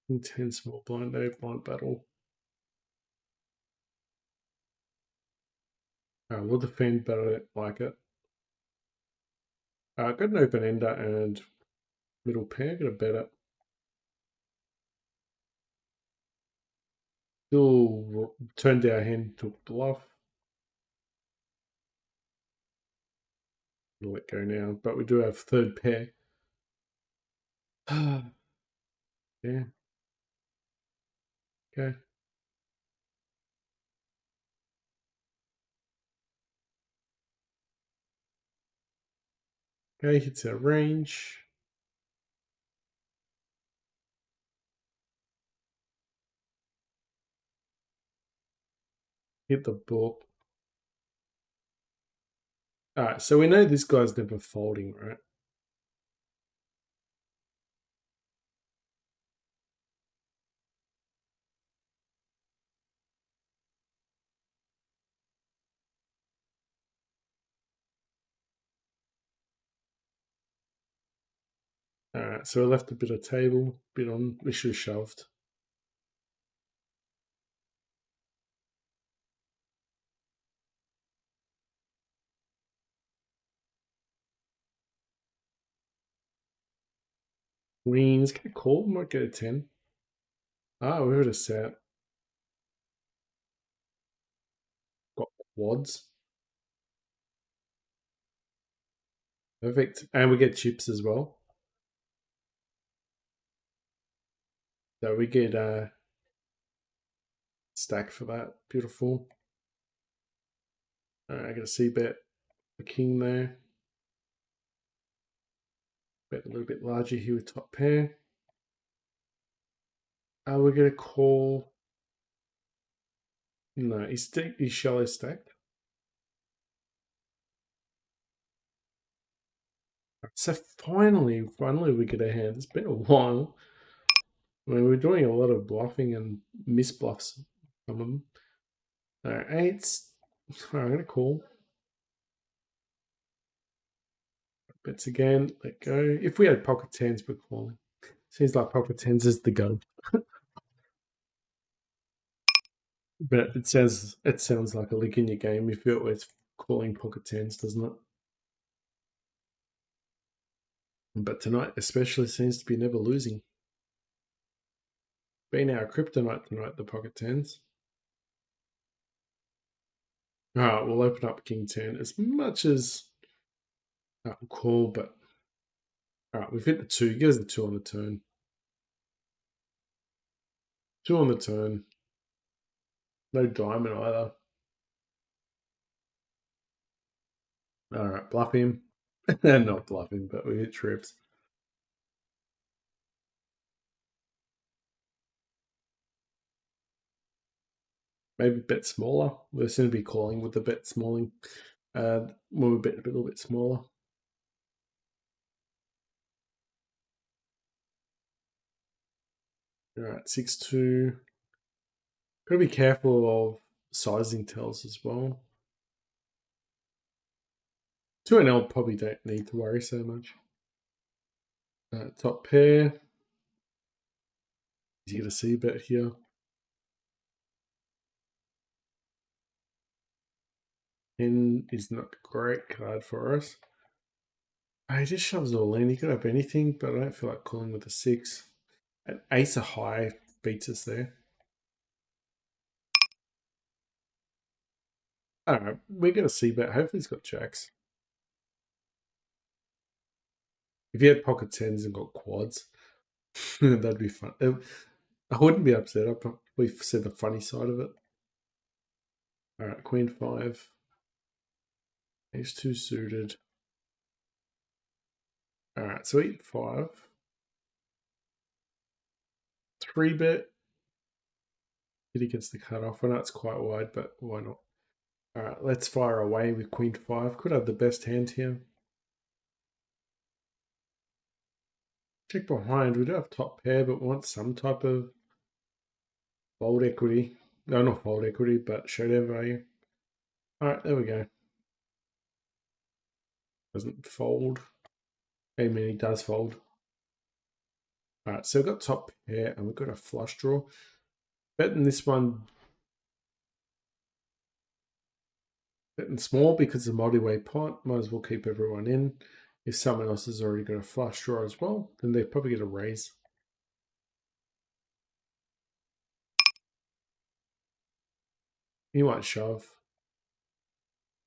Intense small blind, no blind battle. We'll defend, but I don't like it. Got an open ender and middle pair. Got a bet it. Still turned our hand to bluff. We'll let go now, but we do have third pair. Yeah. Okay. Okay, hits our range. Hit the book. Alright, so we know this guy's never folding, right? Alright, so we left a bit of table, bit on, we should have shoved. Queens, get a call, might get a 10. Ah, we would have set. Got quads. Perfect. And we get chips as well. So we get a stack for that. Beautiful. I got a C bet the king there. Bet a little bit larger here with top pair. We're going to call. No, he's shallow stacked. So finally we get a hand. It's been a while. I mean, we're doing a lot of bluffing and misbluffs. Some of them. All right, eights. I'm going to call. Bets again. Let go. If we had pocket tens, we're calling. Seems like pocket tens is the go. But it sounds like a lick in your game if it was calling pocket tens, doesn't it? But tonight especially seems to be never losing. Been our kryptonite tonight, the pocket tens. Alright, we'll open up King 10 as much as we'll call, but alright, we've hit the two. Give us the two on the turn. Two on the turn. No diamond either. Alright, bluff him. Not bluff him, but we hit trips. Maybe bet smaller. We'll soon be calling with the bet smalling. When we bet a little bit smaller. Alright, 6-2. Gotta be careful of sizing tells as well. 2NL probably don't need to worry so much. Top pair. Easy to see bet here. And is not a great card for us. He just shoves it all in. He could have anything, but I don't feel like calling with a 6. An ace of high beats us there. Alright, we're going to see bet. Hopefully he's got jacks. If he had pocket tens and got quads, that'd be fun. I wouldn't be upset. I'd probably see the funny side of it. Alright, queen 5. Ace 2 suited. Alright, so 8-5. 3 bet. Hit against the cutoff. I know it's quite wide, but why not? Alright, let's fire away with queen 5. Could have the best hand here. Check behind. We do have top pair, but want some type of fold equity. No, not fold equity, but showdown value. Alright, there we go. Doesn't fold. I mean, he does fold. Alright, so we've got top pair and we've got a flush draw. Betting this one. Betting small because it's a multi-way pot. Might as well keep everyone in. If someone else has already got a flush draw as well, then they probably get a raise. He might shove.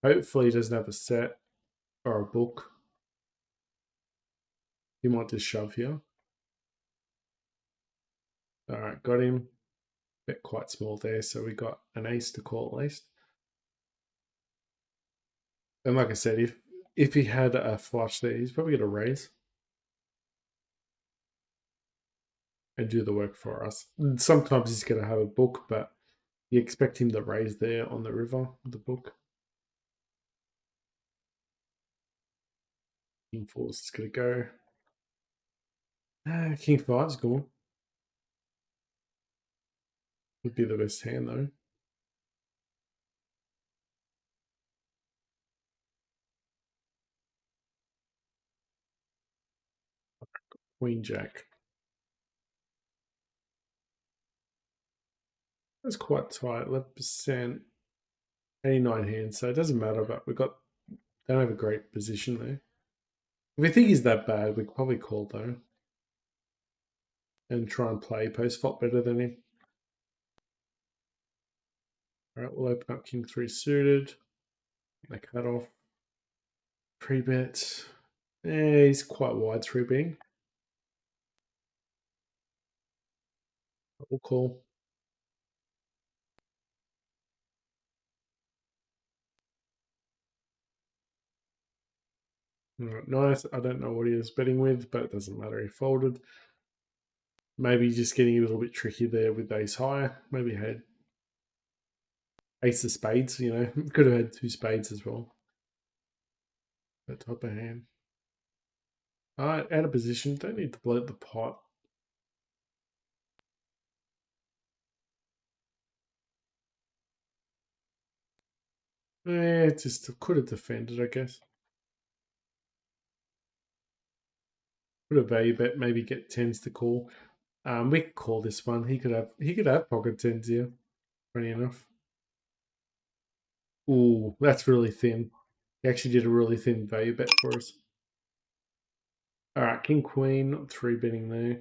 Hopefully he doesn't have a set or a book. He might just shove here. Alright, got him. Bet quite small there, so we got an ace to call at least. And like I said, if he had a flush there, he's probably going to raise and do the work for us. And sometimes he's going to have a book, but you expect him to raise there on the river with the book. King 4 is going to go. King 5's gone. Would be the best hand though. Queen Jack. That's quite tight. 11%. 89 hands, so it doesn't matter, but don't have a great position there. If we think he's that bad, we could probably call though. and try and play post flop better than him. All right, we'll open up king 3 suited. They cut off. Pre-bet. Yeah, he's quite wide 3-betting. We'll call. Right, nice. I don't know what he was betting with, but it doesn't matter. He folded. Maybe just getting a little bit tricky there with ace high. Maybe he had ace of spades, you know. Could have had 2 spades as well. That type of hand. Alright, out of position. Don't need to bloat the pot. Just could have defended, I guess. Could have value bet, maybe get tens to call. We could call this one. He could have pocket tens here. Funny enough. Ooh, that's really thin. He actually did a really thin value bet for us. Alright, king queen, not 3-betting there.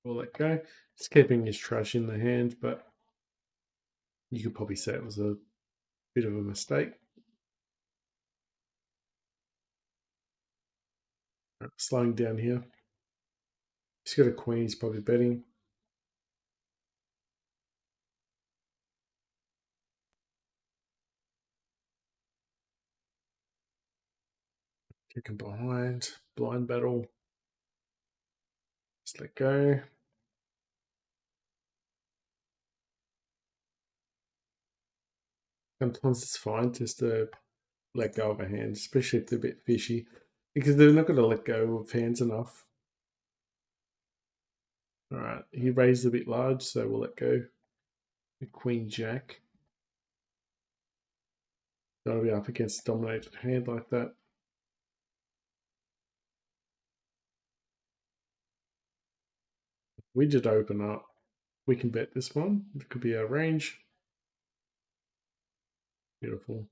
We'll let go. Just keeping his trash in the hand, but you could probably say it was a bit of a mistake. Right, slowing down here. He's got a queen, he's probably betting. Kicking behind, blind battle. Just let go. Sometimes it's fine just to let go of a hand, especially if they're a bit fishy, because they're not going to let go of hands enough. All right, he raised a bit large, so we'll let go. The queen jack. That'll be up against a dominated hand like that. We just open up. We can bet this one. It could be our range. Beautiful.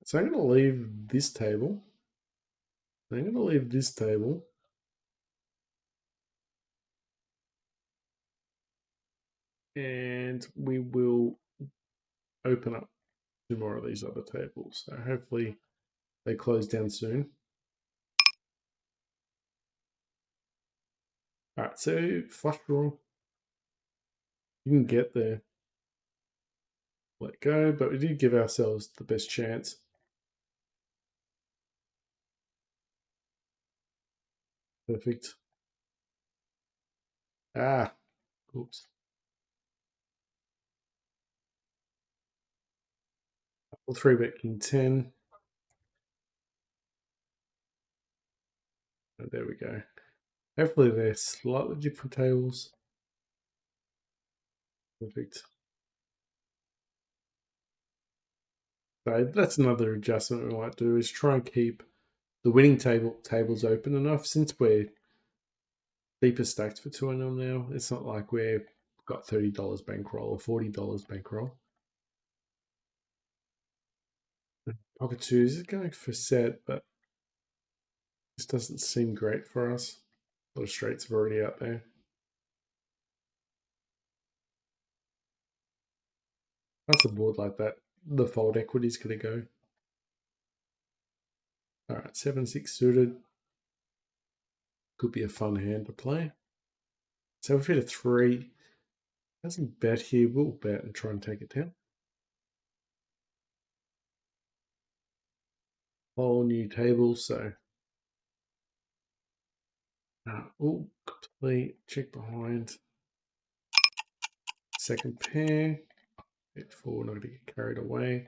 So I'm going to leave this table. I'm going to leave this table. And we will open up 2 more of these other tables. So hopefully they close down soon. All right, so flush draw. You can get there. Let go, but we did give ourselves the best chance. Perfect. Ah, oops. Well, 3-bet king 10. Oh, there we go. Hopefully they're slightly different tables. Perfect. So that's another adjustment we might do is try and keep the winning tables open enough since we're deeper stacked for 2-0 now. It's not like we've got $30 bankroll or $40 bankroll. Pocket twos is going for set, but this doesn't seem great for us. A lot of straights are already out there. That's a board like that. The fold equity's going to go. All right, 7-6 suited. Could be a fun hand to play. So if we hit a 3, doesn't bet here. We'll bet and try and take it down. Whole new table, so oh, complete check behind. Second pair. Bet 4, not to get carried away.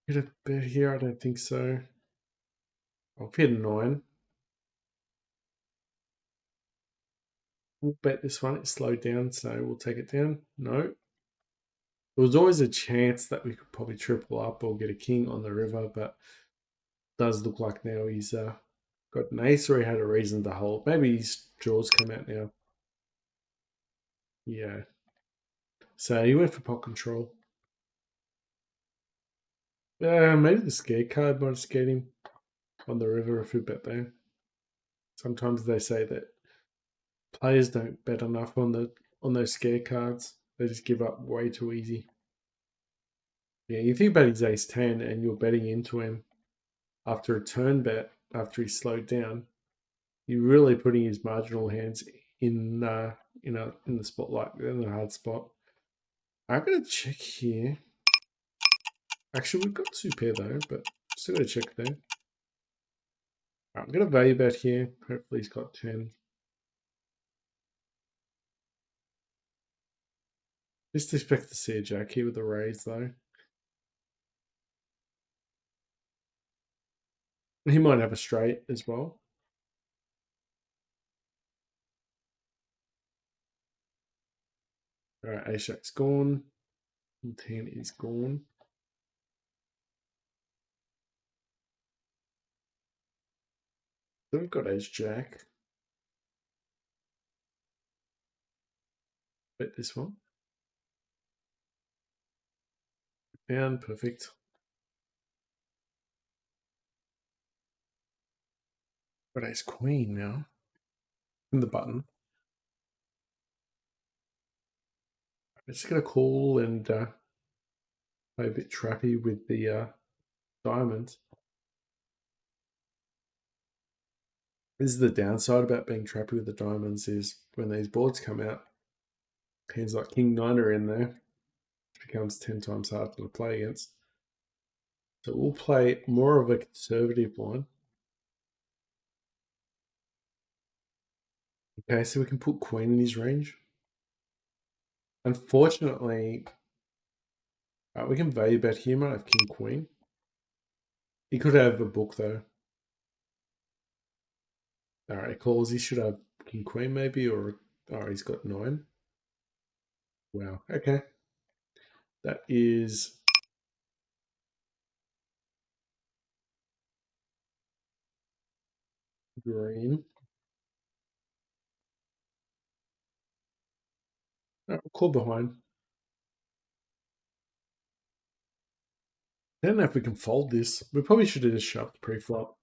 Hit a bet here, I don't think so. I'll hit a 9. We'll bet this one, it slowed down, so we'll take it down. No. There was always a chance that we could probably triple up or get a king on the river, but it does look like now he's got an ace or he had a reason to hold. Maybe his draws come out now. Yeah. So he went for pot control. Maybe the scare card might have scared him on the river if we bet there. Sometimes they say that players don't bet enough on those scare cards. They just give up way too easy. Yeah, you think about his ace 10 and you're betting into him after a turn bet, after he's slowed down, you're really putting his marginal hands in in the spotlight, in the hard spot. I'm gonna check here. Actually, we've got two pair though, but still gotta check there. I'm gonna value bet here. Hopefully he's got 10. Just expect to see a jack here with a raise though. He might have a straight as well. All right, ace jack's gone. 10 is gone. So we've got ace jack. Bet this one. And perfect. Got ace queen now. In the button. I'm just gonna call and play a bit trappy with the diamonds. This is the downside about being trappy with the diamonds is when these boards come out, hands like King Nine are in there. It becomes 10 times harder to play against. So we'll play more of a conservative one. Okay, so we can put queen in his range. Unfortunately, we can value bet here. Might have king queen. He could have a book though. All right, calls. He should have king queen maybe, or oh, he's got 9. Wow. Okay, that is green. Oh, call behind. I don't know if we can fold this. We probably should have just shoved pre-flop.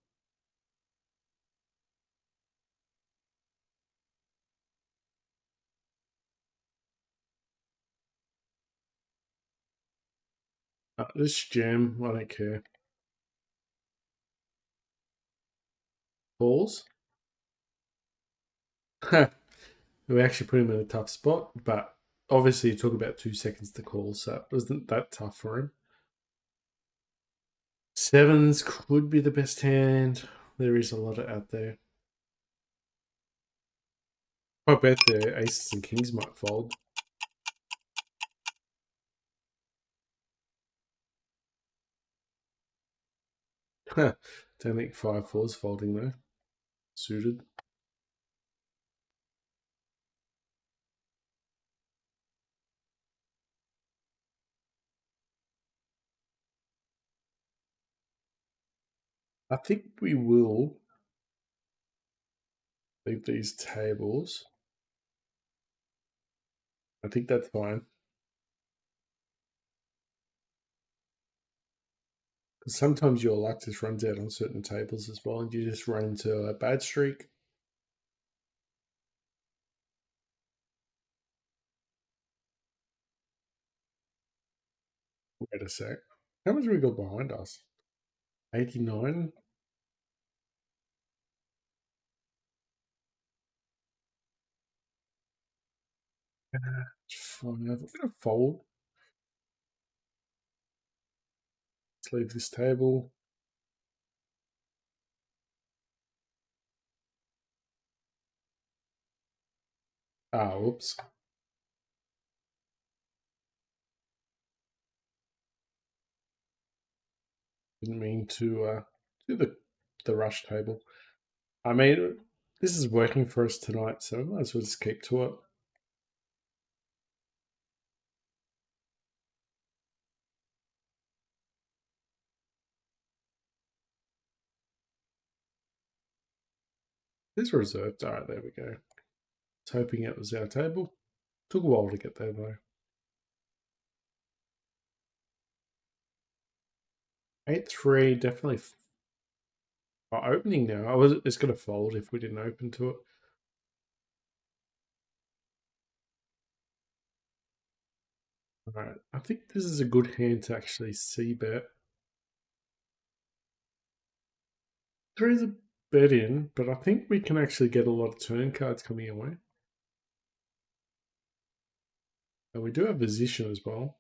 This jam, I don't care. Balls. We actually put him in a tough spot, but obviously it took about 2 seconds to call, so it wasn't that tough for him. Sevens could be the best hand. There is a lot out there. I bet the aces and kings might fold. Don't think 5-4's folding though. Suited. I think we will leave these tables. I think that's fine. Because sometimes your luck just runs out on certain tables as well, and you just run into a bad streak. Wait a sec. How much have we got behind us? 89? Fine. I'm going to fold. Let's leave this table. Ah, whoops. Didn't mean to do the rush table. I mean, this is working for us tonight, so I might as well just keep to it. This reserved. All right, there we go. I was hoping it was our table. Took a while to get there though. 8-3, definitely opening now. It's going to fold if we didn't open to it. Alright, I think this is a good hand to actually c-bet. There is a bet in, but I think we can actually get a lot of turn cards coming our way. And we do have position as well.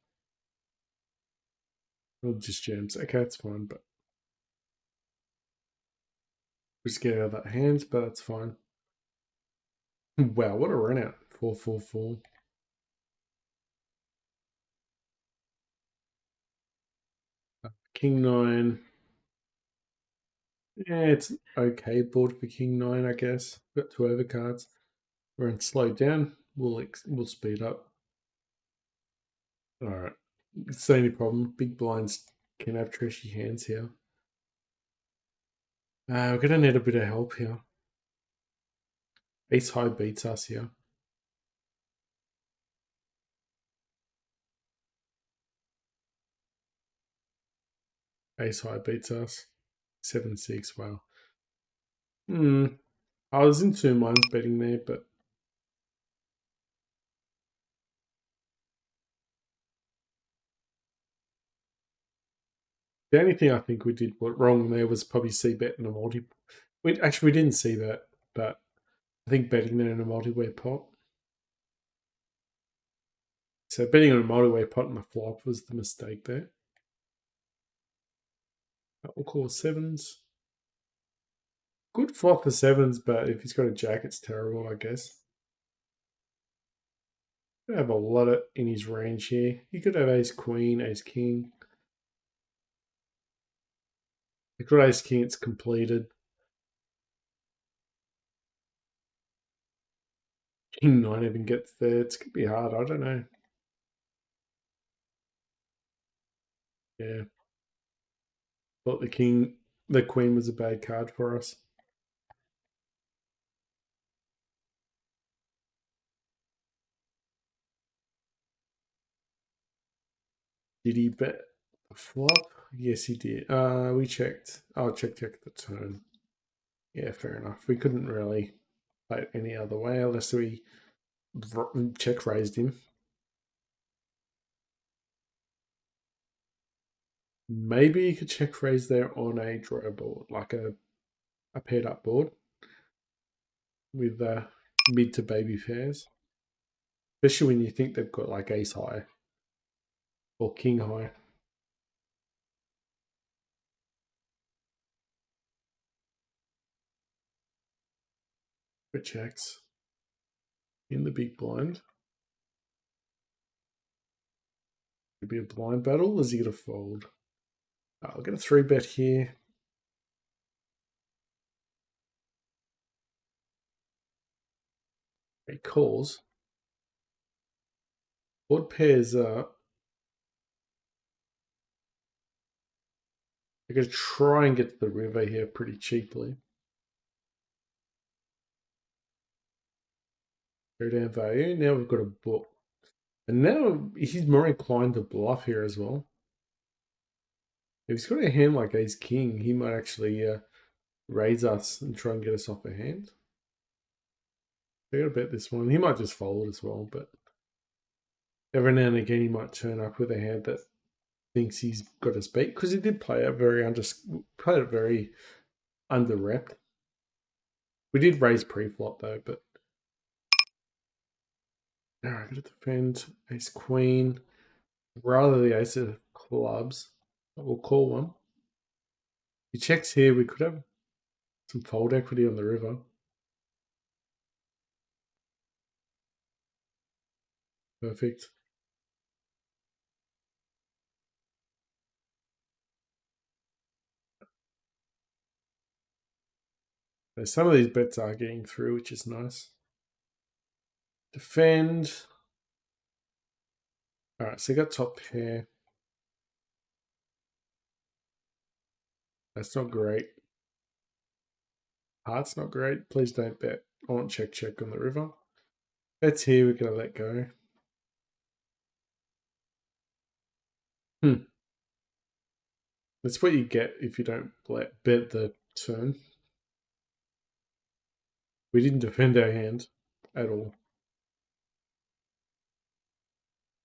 Or just gems. Okay, that's fine, but we just get out of that hand, but that's fine. Wow, what a run out. 4-4-4. King 9. Yeah, it's okay. Board for King 9, I guess. Got 2 overcards. We're in slow down. We'll speed up. Alright. It's the only problem. Big blinds can have trashy hands here. We're gonna need a bit of help here. Ace high beats us here. Ace high beats us. 7-6. Wow. I was in 2 minds betting there, but the only thing I think we did wrong there was probably c-bet in a multi. We didn't see that, but I think betting there in a multi-way pot. So betting on a multi-way pot in the flop was the mistake there. We'll call 7s. Good flop for 7s, but if he's got a jack, it's terrible, I guess. Could have a lot of in his range here. He could have ace queen, ace king. If got ace king, it's completed. King 9 even gets there. It's gonna be hard. I don't know. Yeah. Thought the queen was a bad card for us. Did he bet the flop? Yes, he did. We checked. Oh, check the turn. Yeah, fair enough. We couldn't really play it any other way unless we check raised him. Maybe you could check raise there on a draw board, like a paired up board with mid to baby pairs. Especially when you think they've got like ace high or king high. For checks in the big blind. Could be a blind battle. Is he going to fold? I'll get a 3-bet here. He calls. Board pairs up. I'm going to try and get to the river here pretty cheaply. Go down value. Now we've got a book. And now he's more inclined to bluff here as well. If he's got a hand like ace king, he might actually raise us and try and get us off a hand. I gotta bet this one. He might just fold as well, but every now and again he might turn up with a hand that thinks he's got us beat because he did play it very under rep. We did raise pre-flop though, but all right, gotta defend ace queen. Rather the ace of clubs, but we'll call one. He checks here. We could have some fold equity on the river. Perfect. So some of these bets are getting through, which is nice. Defend. All right, so you got top pair. That's not great. Heart's not great. Please don't bet. I want check on the river. That's here. We're going to let go. Hmm. That's what you get if you don't bet the turn. We didn't defend our hand at all.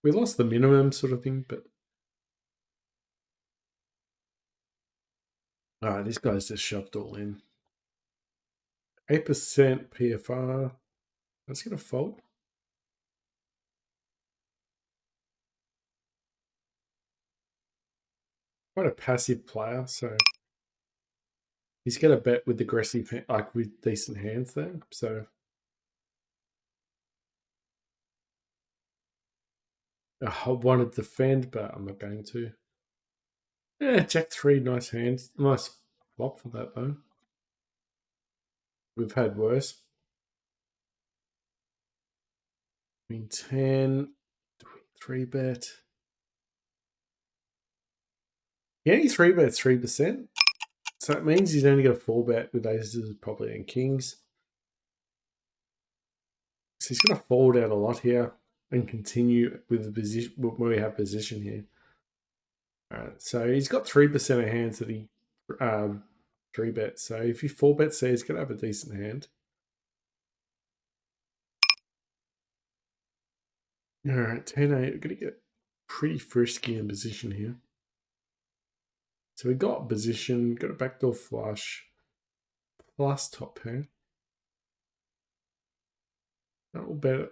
We lost the minimum sort of thing, but these guys just shoved all in. 8% PFR. That's gonna fold. Quite a passive player, so he's gonna bet with aggressive, like with decent hands there. So I want to defend, but I'm not going to. Yeah, Jack 3, nice hands. Nice flop for that though. We've had worse. Queen 10, 3 bet. He only 3 bets 3%. So it means he's only got a 4 bet with aces probably and kings. So he's going to fold out a lot here and continue with the position where we have position here. All right, so he's got 3% of hands that he 3 bets. So if you 4 bets there, he's going to have a decent hand. All right, 10-8. We're going to get pretty frisky in position here. So we got position, got a backdoor flush, plus top pair. That will bet it.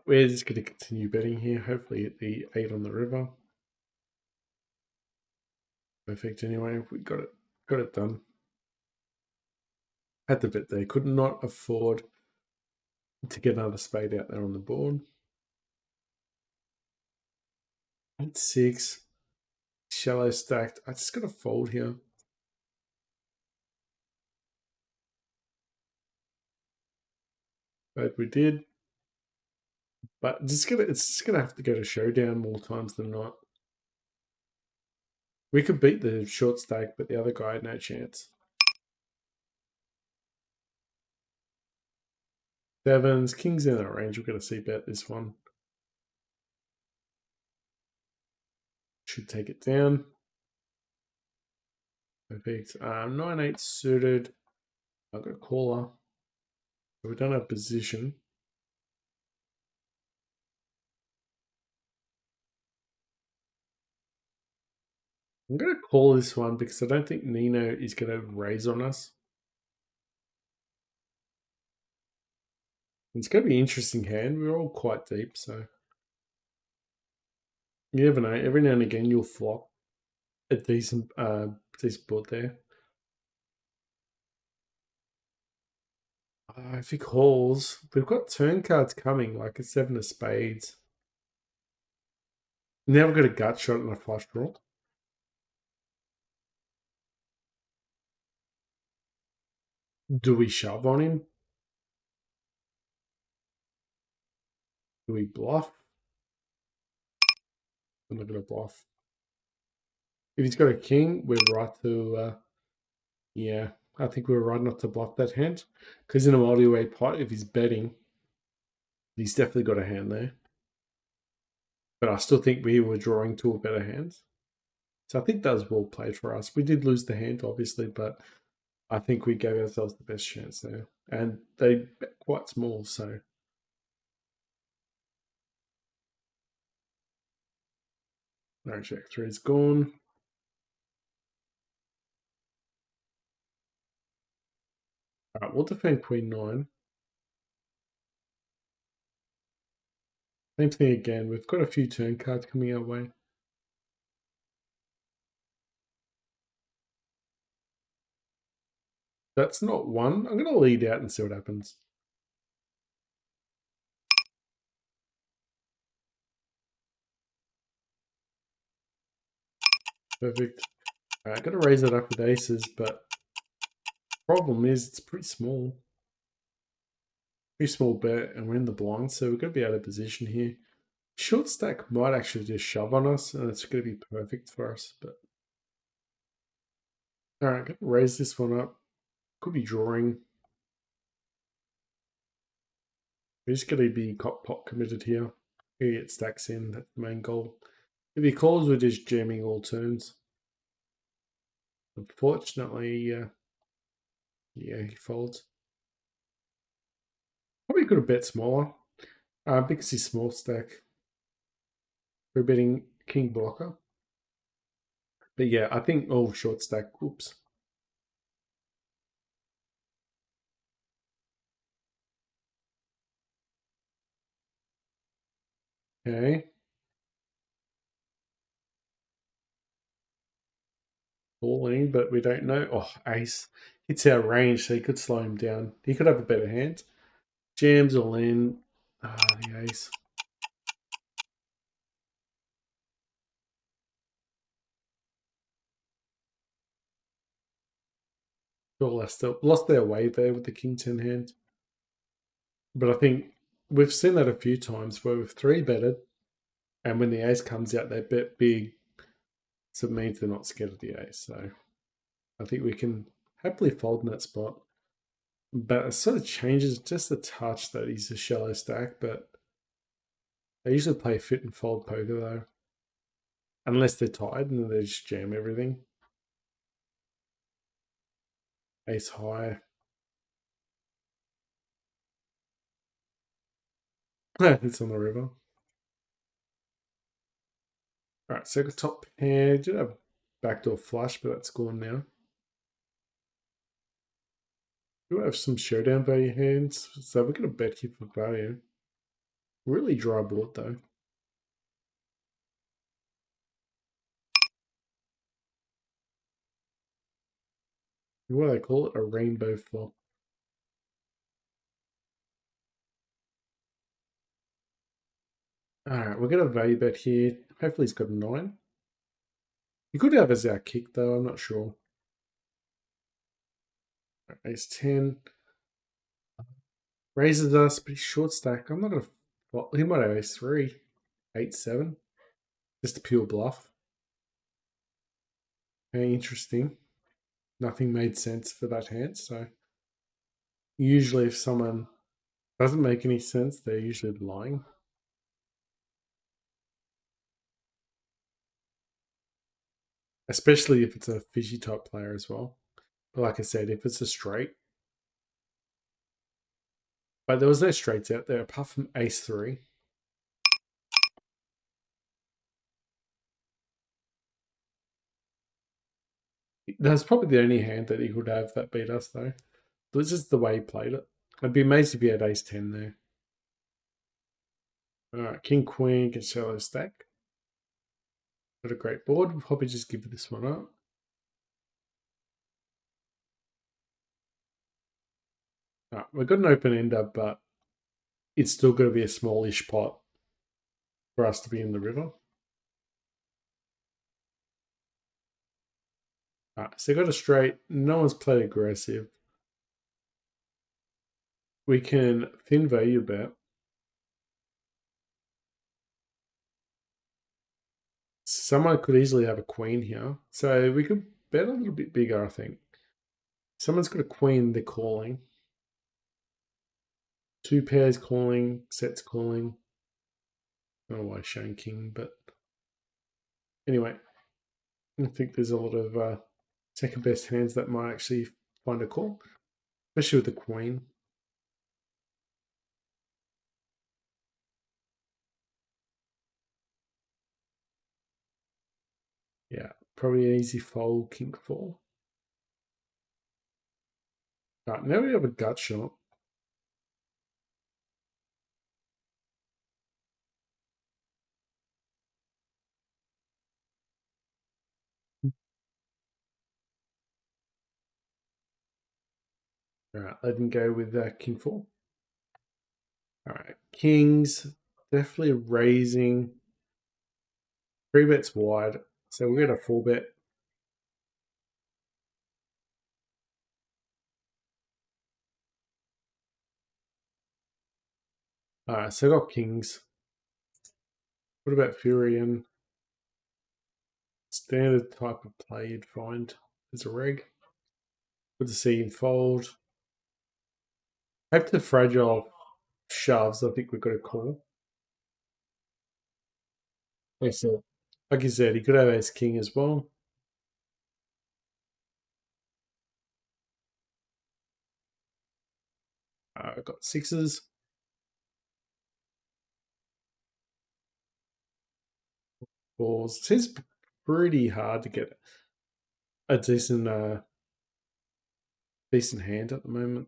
We're just going to continue betting here. Hopefully at the 8 on the river. Perfect. Anyway, we got it done. Had to bet there. Could not afford to get another spade out there on the board. 8-6. Shallow stacked. I just got to fold here. But we did. But it's just gonna have to go to showdown more times than not. We could beat the short stack, but the other guy had no chance. Sevens, kings in our range. We're gonna see bet this one. Should take it down. Perfect. 9-8 suited. I've got a caller. We don't have position. I'm going to call this one because I don't think Nino is going to raise on us. It's going to be an interesting hand. We're all quite deep, so you never know. Every now and again, you'll flop a decent board there. If he calls, we've got turn cards coming, like a 7 of spades. Now we've got a gut shot and a flush draw. Do we shove on him? Do we bluff? I'm not going to bluff. If he's got a king, we're right to, yeah, I think we're right not to bluff that hand. Because in a multi-way pot, if he's betting, he's definitely got a hand there. But I still think we were drawing to a better hand. So I think that was well played for us. We did lose the hand, obviously, but I think we gave ourselves the best chance there. And they bet quite small, so. No, Jack 3 is gone. All right, we'll defend Queen 9. Same thing again. We've got a few turn cards coming our way. That's not one. I'm going to lead out and see what happens. Perfect. All right, got to raise it up with aces, but problem is it's pretty small. Pretty small bet, and we're in the blind, so we're going to be out of position here. Short stack might actually just shove on us, and it's going to be perfect for us. But all right, going to raise this one up. Could be drawing. We're just going to be pot committed here. We get stacks in. That's the main goal. If he calls, we're just jamming all turns. Unfortunately, yeah, he folds. Probably could have bet smaller because he's small stack. We're betting king blocker. But yeah, I think short stack. Whoops. Okay. Calling, but we don't know. Oh, ace. It's our range, so he could slow him down. He could have a better hand. Jams all in. The ace. Lost their way there with the king 10 hand. But I think we've seen that a few times where we've three betted, and when the ace comes out, they bet big. So it means they're not scared of the ace. So I think we can happily fold in that spot. But it sort of changes just a touch that he's a shallow stack, but they usually play fit and fold poker though. Unless they're tied and then they just jam everything. Ace high. It's on the river. Alright, so the top pair. Did have backdoor flush, but that's gone now. Do have some showdown value hands, so we're going to bet here for value. Really dry board though. What do they call it? A rainbow flop. Alright, we're going to value bet here. Hopefully he's got a 9. He could have as our kick though, I'm not sure. Ace 10. Raises us, but he's short stack. I'm not going to... Well, he might have ace 3. 8, 7. Just a pure bluff. Very interesting. Nothing made sense for that hand, so... Usually if someone doesn't make any sense, they're usually lying. Especially if it's a fishy type player as well. But like I said, if it's a straight... But there was no straights out there apart from ace 3. That's probably the only hand that he could have that beat us though. But it's just the way he played it. I'd be amazed if he had ace 10 there. Alright, king, queen, can sell his stack. Got a great board. We'll probably just give this one up. Alright, we've got an open ender, but it's still going to be a smallish pot for us to be in the river. Alright, so got a straight. No one's played aggressive. We can thin value bet. Someone could easily have a queen here. So we could bet a little bit bigger, I think. Someone's got a queen, they're calling. Two pairs calling, sets calling. I don't know why showing king, but anyway, I think there's a lot of second best hands that might actually find a call, especially with the queen. Yeah, probably an easy fold, king 4. Right, now we have a gut shot. All right, let him go with king 4. All right, kings, definitely raising. 3 bets wide, so we'll get a 4 bet. All right, so I got kings. What about Furion? Standard type of play you'd find as a reg. Good to see him fold. Hope the fragile shoves, I think we've got to call. Like you said, he could have ace king as well. I've got sixes. Balls. It seems pretty hard to get a decent hand at the moment.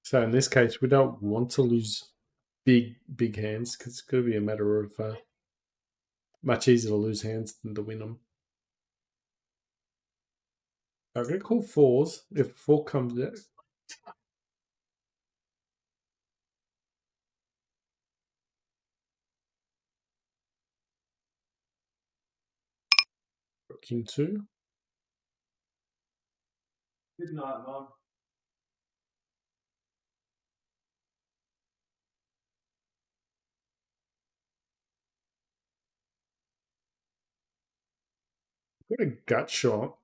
So in this case, we don't want to lose big hands because it's going to be a matter of much easier to lose hands than to win them. I'm going to call fours. If four comes out, king two. Good night, Mom. Got a gut shot,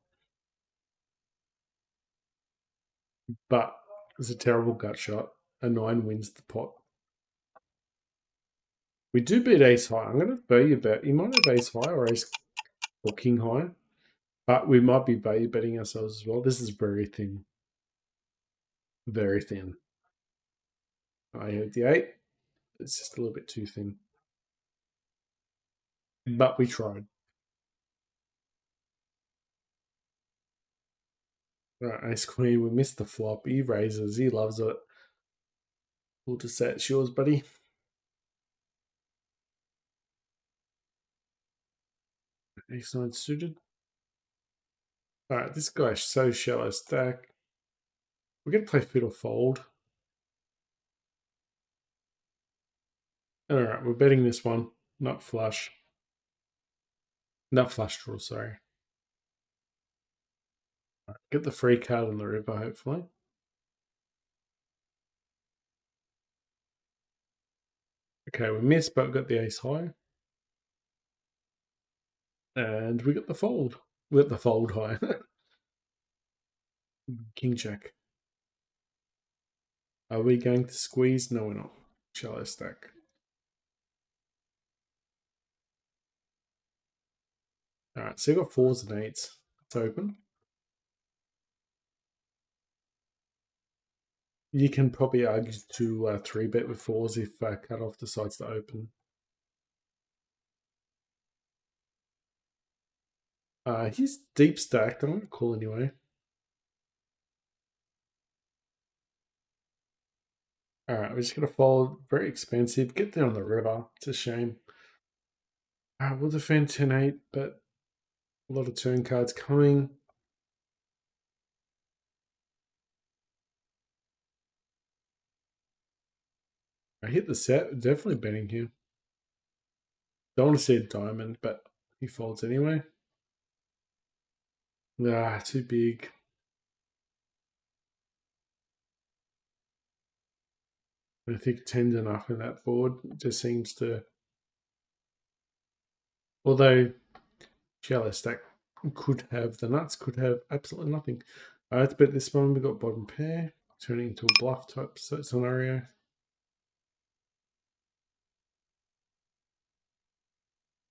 but it's a terrible gut shot. A nine wins the pot. We do beat ace high. I'm going to value bet. You might have ace high or ace or king high, but we might be value betting ourselves as well. This is very thin. Very thin. I have the eight. It's just a little bit too thin. But we tried. Right, ace queen. We missed the flop. He raises. He loves it. We'll just say it's yours, buddy. Ace nine suited. All right, this guy's so shallow stack. We're going to play fiddle fold. All right, we're betting this one. Not flush. Not flush draw, sorry. Right, get the free card on the river, hopefully. Okay, we missed, but we got the ace high. And we got the fold. We got the fold high. King jack. Are we going to squeeze? No, we're not. Shallow stack. All right, so you got fours and eights. It's open. You can probably argue to three bet with fours if cutoff decides to open. He's deep stacked. I'm going to call anyway. All right, we're just going to fold. Very expensive. Get down the river. It's a shame. All right, we'll defend 10-8, but a lot of turn cards coming. I hit the set. Definitely betting here. Don't want to see a diamond, but he folds anyway. Ah, too big. I think 10's enough in that board. It just seems to. Although shallow stack could have, the nuts could have absolutely nothing. I had to bet this one. We got bottom pair, turning into a bluff type scenario.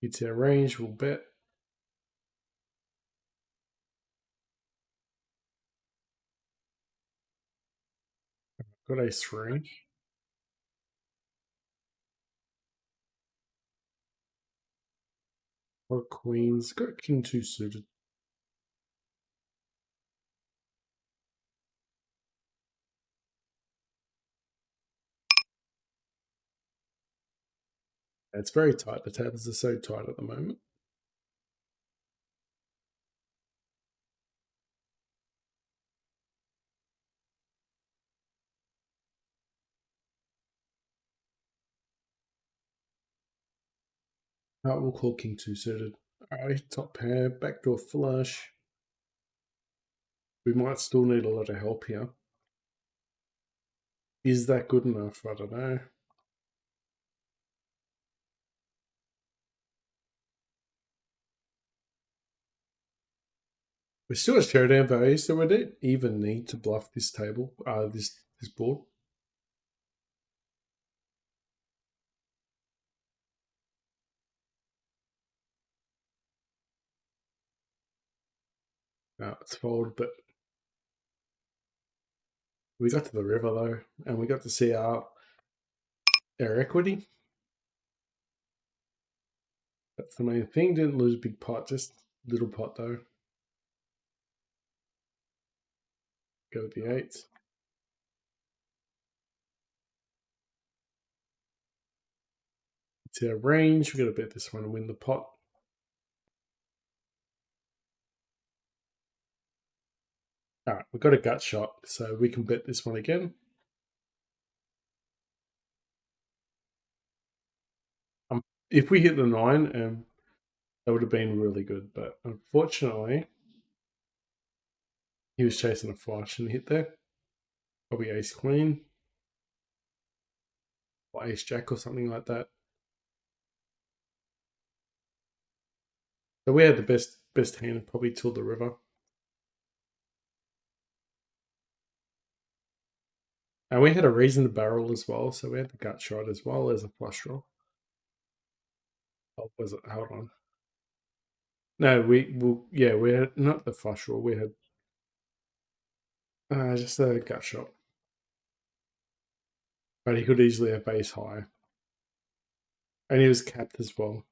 It's our range, we'll bet. Got ace three. Or queens. Got king two suited. It's very tight. The tables are so tight at the moment. We'll call king two suited. Alright, top pair, backdoor flush. We might still need a lot of help here. Is that good enough? I don't know. We're still at showdown value, so we don't even need to bluff this table, this board. It's fold, but we got to the river though, and we got to see our equity. That's the main thing. Didn't lose big pot, just little pot though. Go with the eights. It's our range. We got to bet this one and win the pot. All right, we've got a gut shot, so we can bet this one again. If we hit the 9, that would have been really good, but unfortunately, he was chasing a flush and hit there. Probably ace queen or ace jack or something like that. So we had the best hand probably till the river. And we had a reason to barrel as well, so we had the gut shot as well as a flush draw. Oh, was it? Hold on. No, we had not the flush draw. We had just a gut shot, but he could easily have base high, and he was capped as well.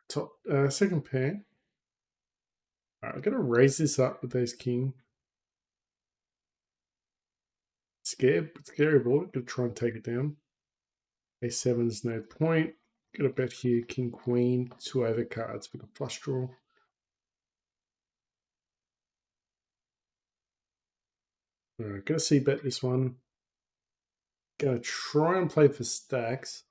Top second pair. All right, I'm gonna raise this up with those king. Scary board. Gonna try and take it down. A7's no point. Gonna bet here king queen, 2 overcards with a flush draw. All right, gonna see bet this one. Gonna try and play for stacks.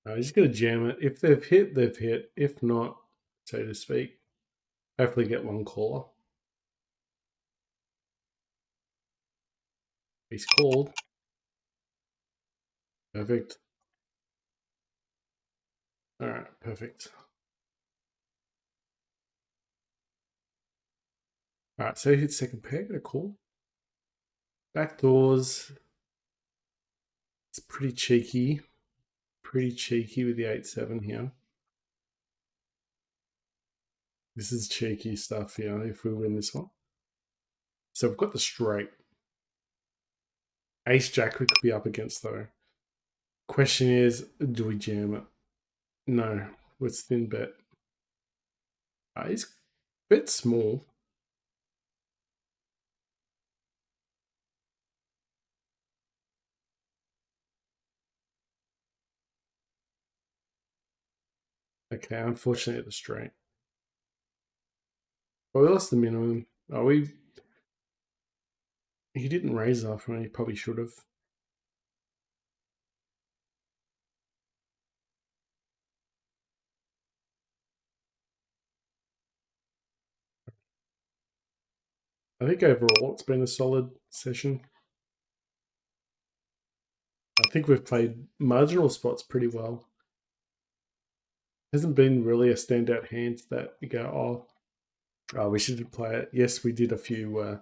Just gonna jam it. If they've hit, they've hit. If not, so to speak, hopefully get one caller. He's called. Perfect. All right, perfect. All right, so he hits second pair. Gonna call. Back doors. It's pretty cheeky. Pretty cheeky with the 8-7 here. This is cheeky stuff here if we win this one. So we've got the straight. Ace Jack we could be up against though. Question is, do we jam it? No, let's thin bet. He's a bit small. Okay, unfortunately at the straight. Well, we lost the minimum. He didn't raise off when he probably should have. I think overall it's been a solid session. I think we've played marginal spots pretty well. Hasn't been really a standout hand that you go, oh, we should play it. Yes, we did a few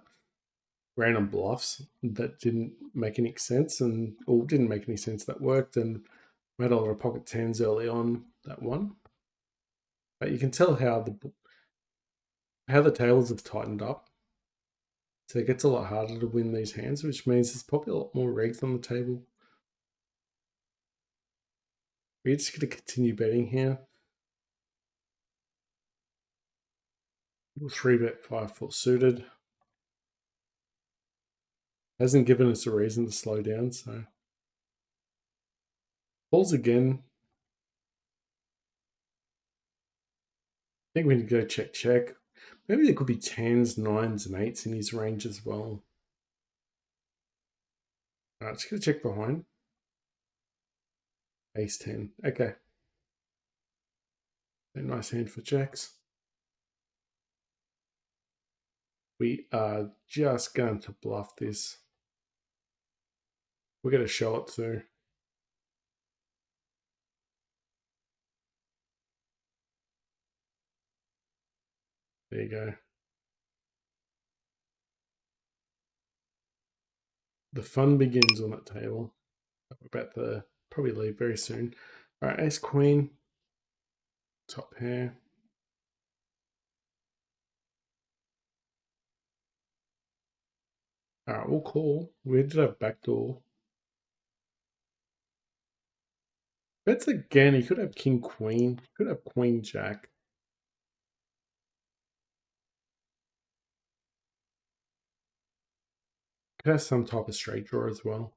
random bluffs that didn't make any sense or didn't make any sense that worked, and we had a lot of pocket tens early on that won. But you can tell how the tables have tightened up. So it gets a lot harder to win these hands, which means there's probably a lot more regs on the table. We're just going to continue betting here. We'll 3-bet 5-4 suited. Hasn't given us a reason to slow down, so. Balls again. I think we need to go check. Maybe there could be 10s, 9s, and 8s in his range as well. Alright, just going to check behind. Ace 10. Okay. A nice hand for jacks. We are just going to bluff this. We're going to show it too. There you go. The fun begins on that table. We're about to probably leave very soon. All right, ace queen, top pair. All right, we'll call. We did have backdoor. Bets again. He could have king queen. Could have queen jack. Could have some type of straight draw as well.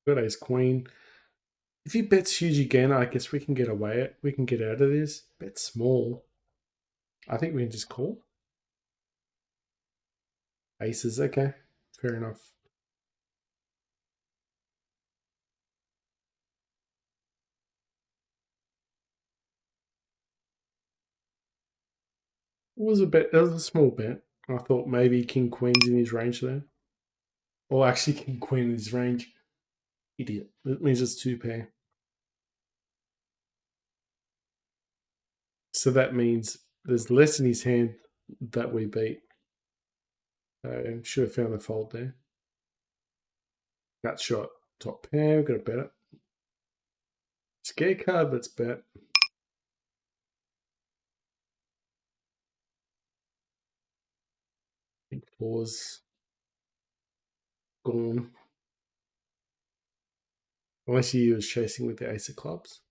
Got ace queen. If he bets huge again, I guess we can get away. We can get out of this. Bet small. I think we can just call. Aces, okay. Fair enough. It was a bet. That was a small bet. I thought maybe king queen's in his range there. Or actually king queen in his range. Idiot. That means it's two pair. So that means there's less in his hand that we beat. I should have found the fold there. Gut shot. Top pair. We've got to bet it. Scare card, let's bet. Big fours. Gone. Unless he was chasing with the ace of clubs.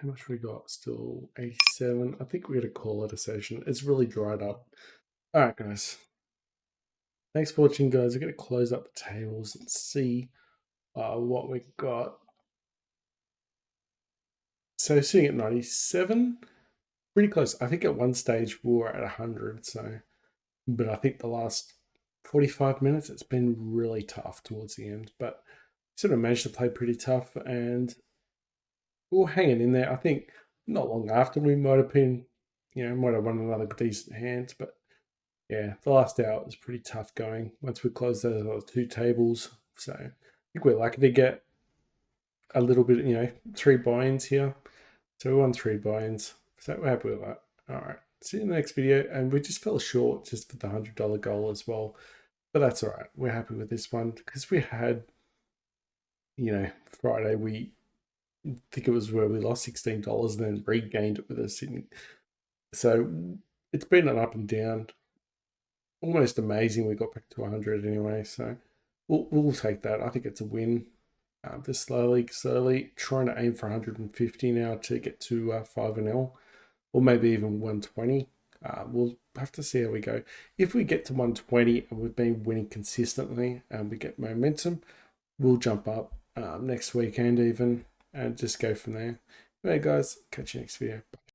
How much we got? Still 87. I think we're going to call it a session. It's really dried up. All right, guys. Thanks for watching, guys. I'm going to close up the tables and see what we got. So sitting at 97, pretty close. I think at one stage we were at 100. So, but I think the last 45 minutes it's been really tough towards the end. But sort of managed to play pretty tough, and we were hanging in there. I think not long after we might have been, might have won another decent hand, but yeah, the last hour was pretty tough going once we closed those other two tables. So I think we're lucky to get a little bit, 3 buy-ins here. So we won 3 buy-ins. So we're happy with that. All right. See you in the next video. And we just fell short just for the $100 goal as well. But that's all right. We're happy with this one because we had, Friday, we think it was where we lost $16 and then regained it with a Sydney. So it's been an up and down. Almost amazing we got back to 100 anyway. So we'll take that. I think it's a win. Just slowly trying to aim for 150 now to get to 5-0, or maybe even 120. We'll have to see how we go. If we get to 120 and we've been winning consistently and we get momentum, we'll jump up next weekend even and just go from there. Anyway, guys, catch you next video.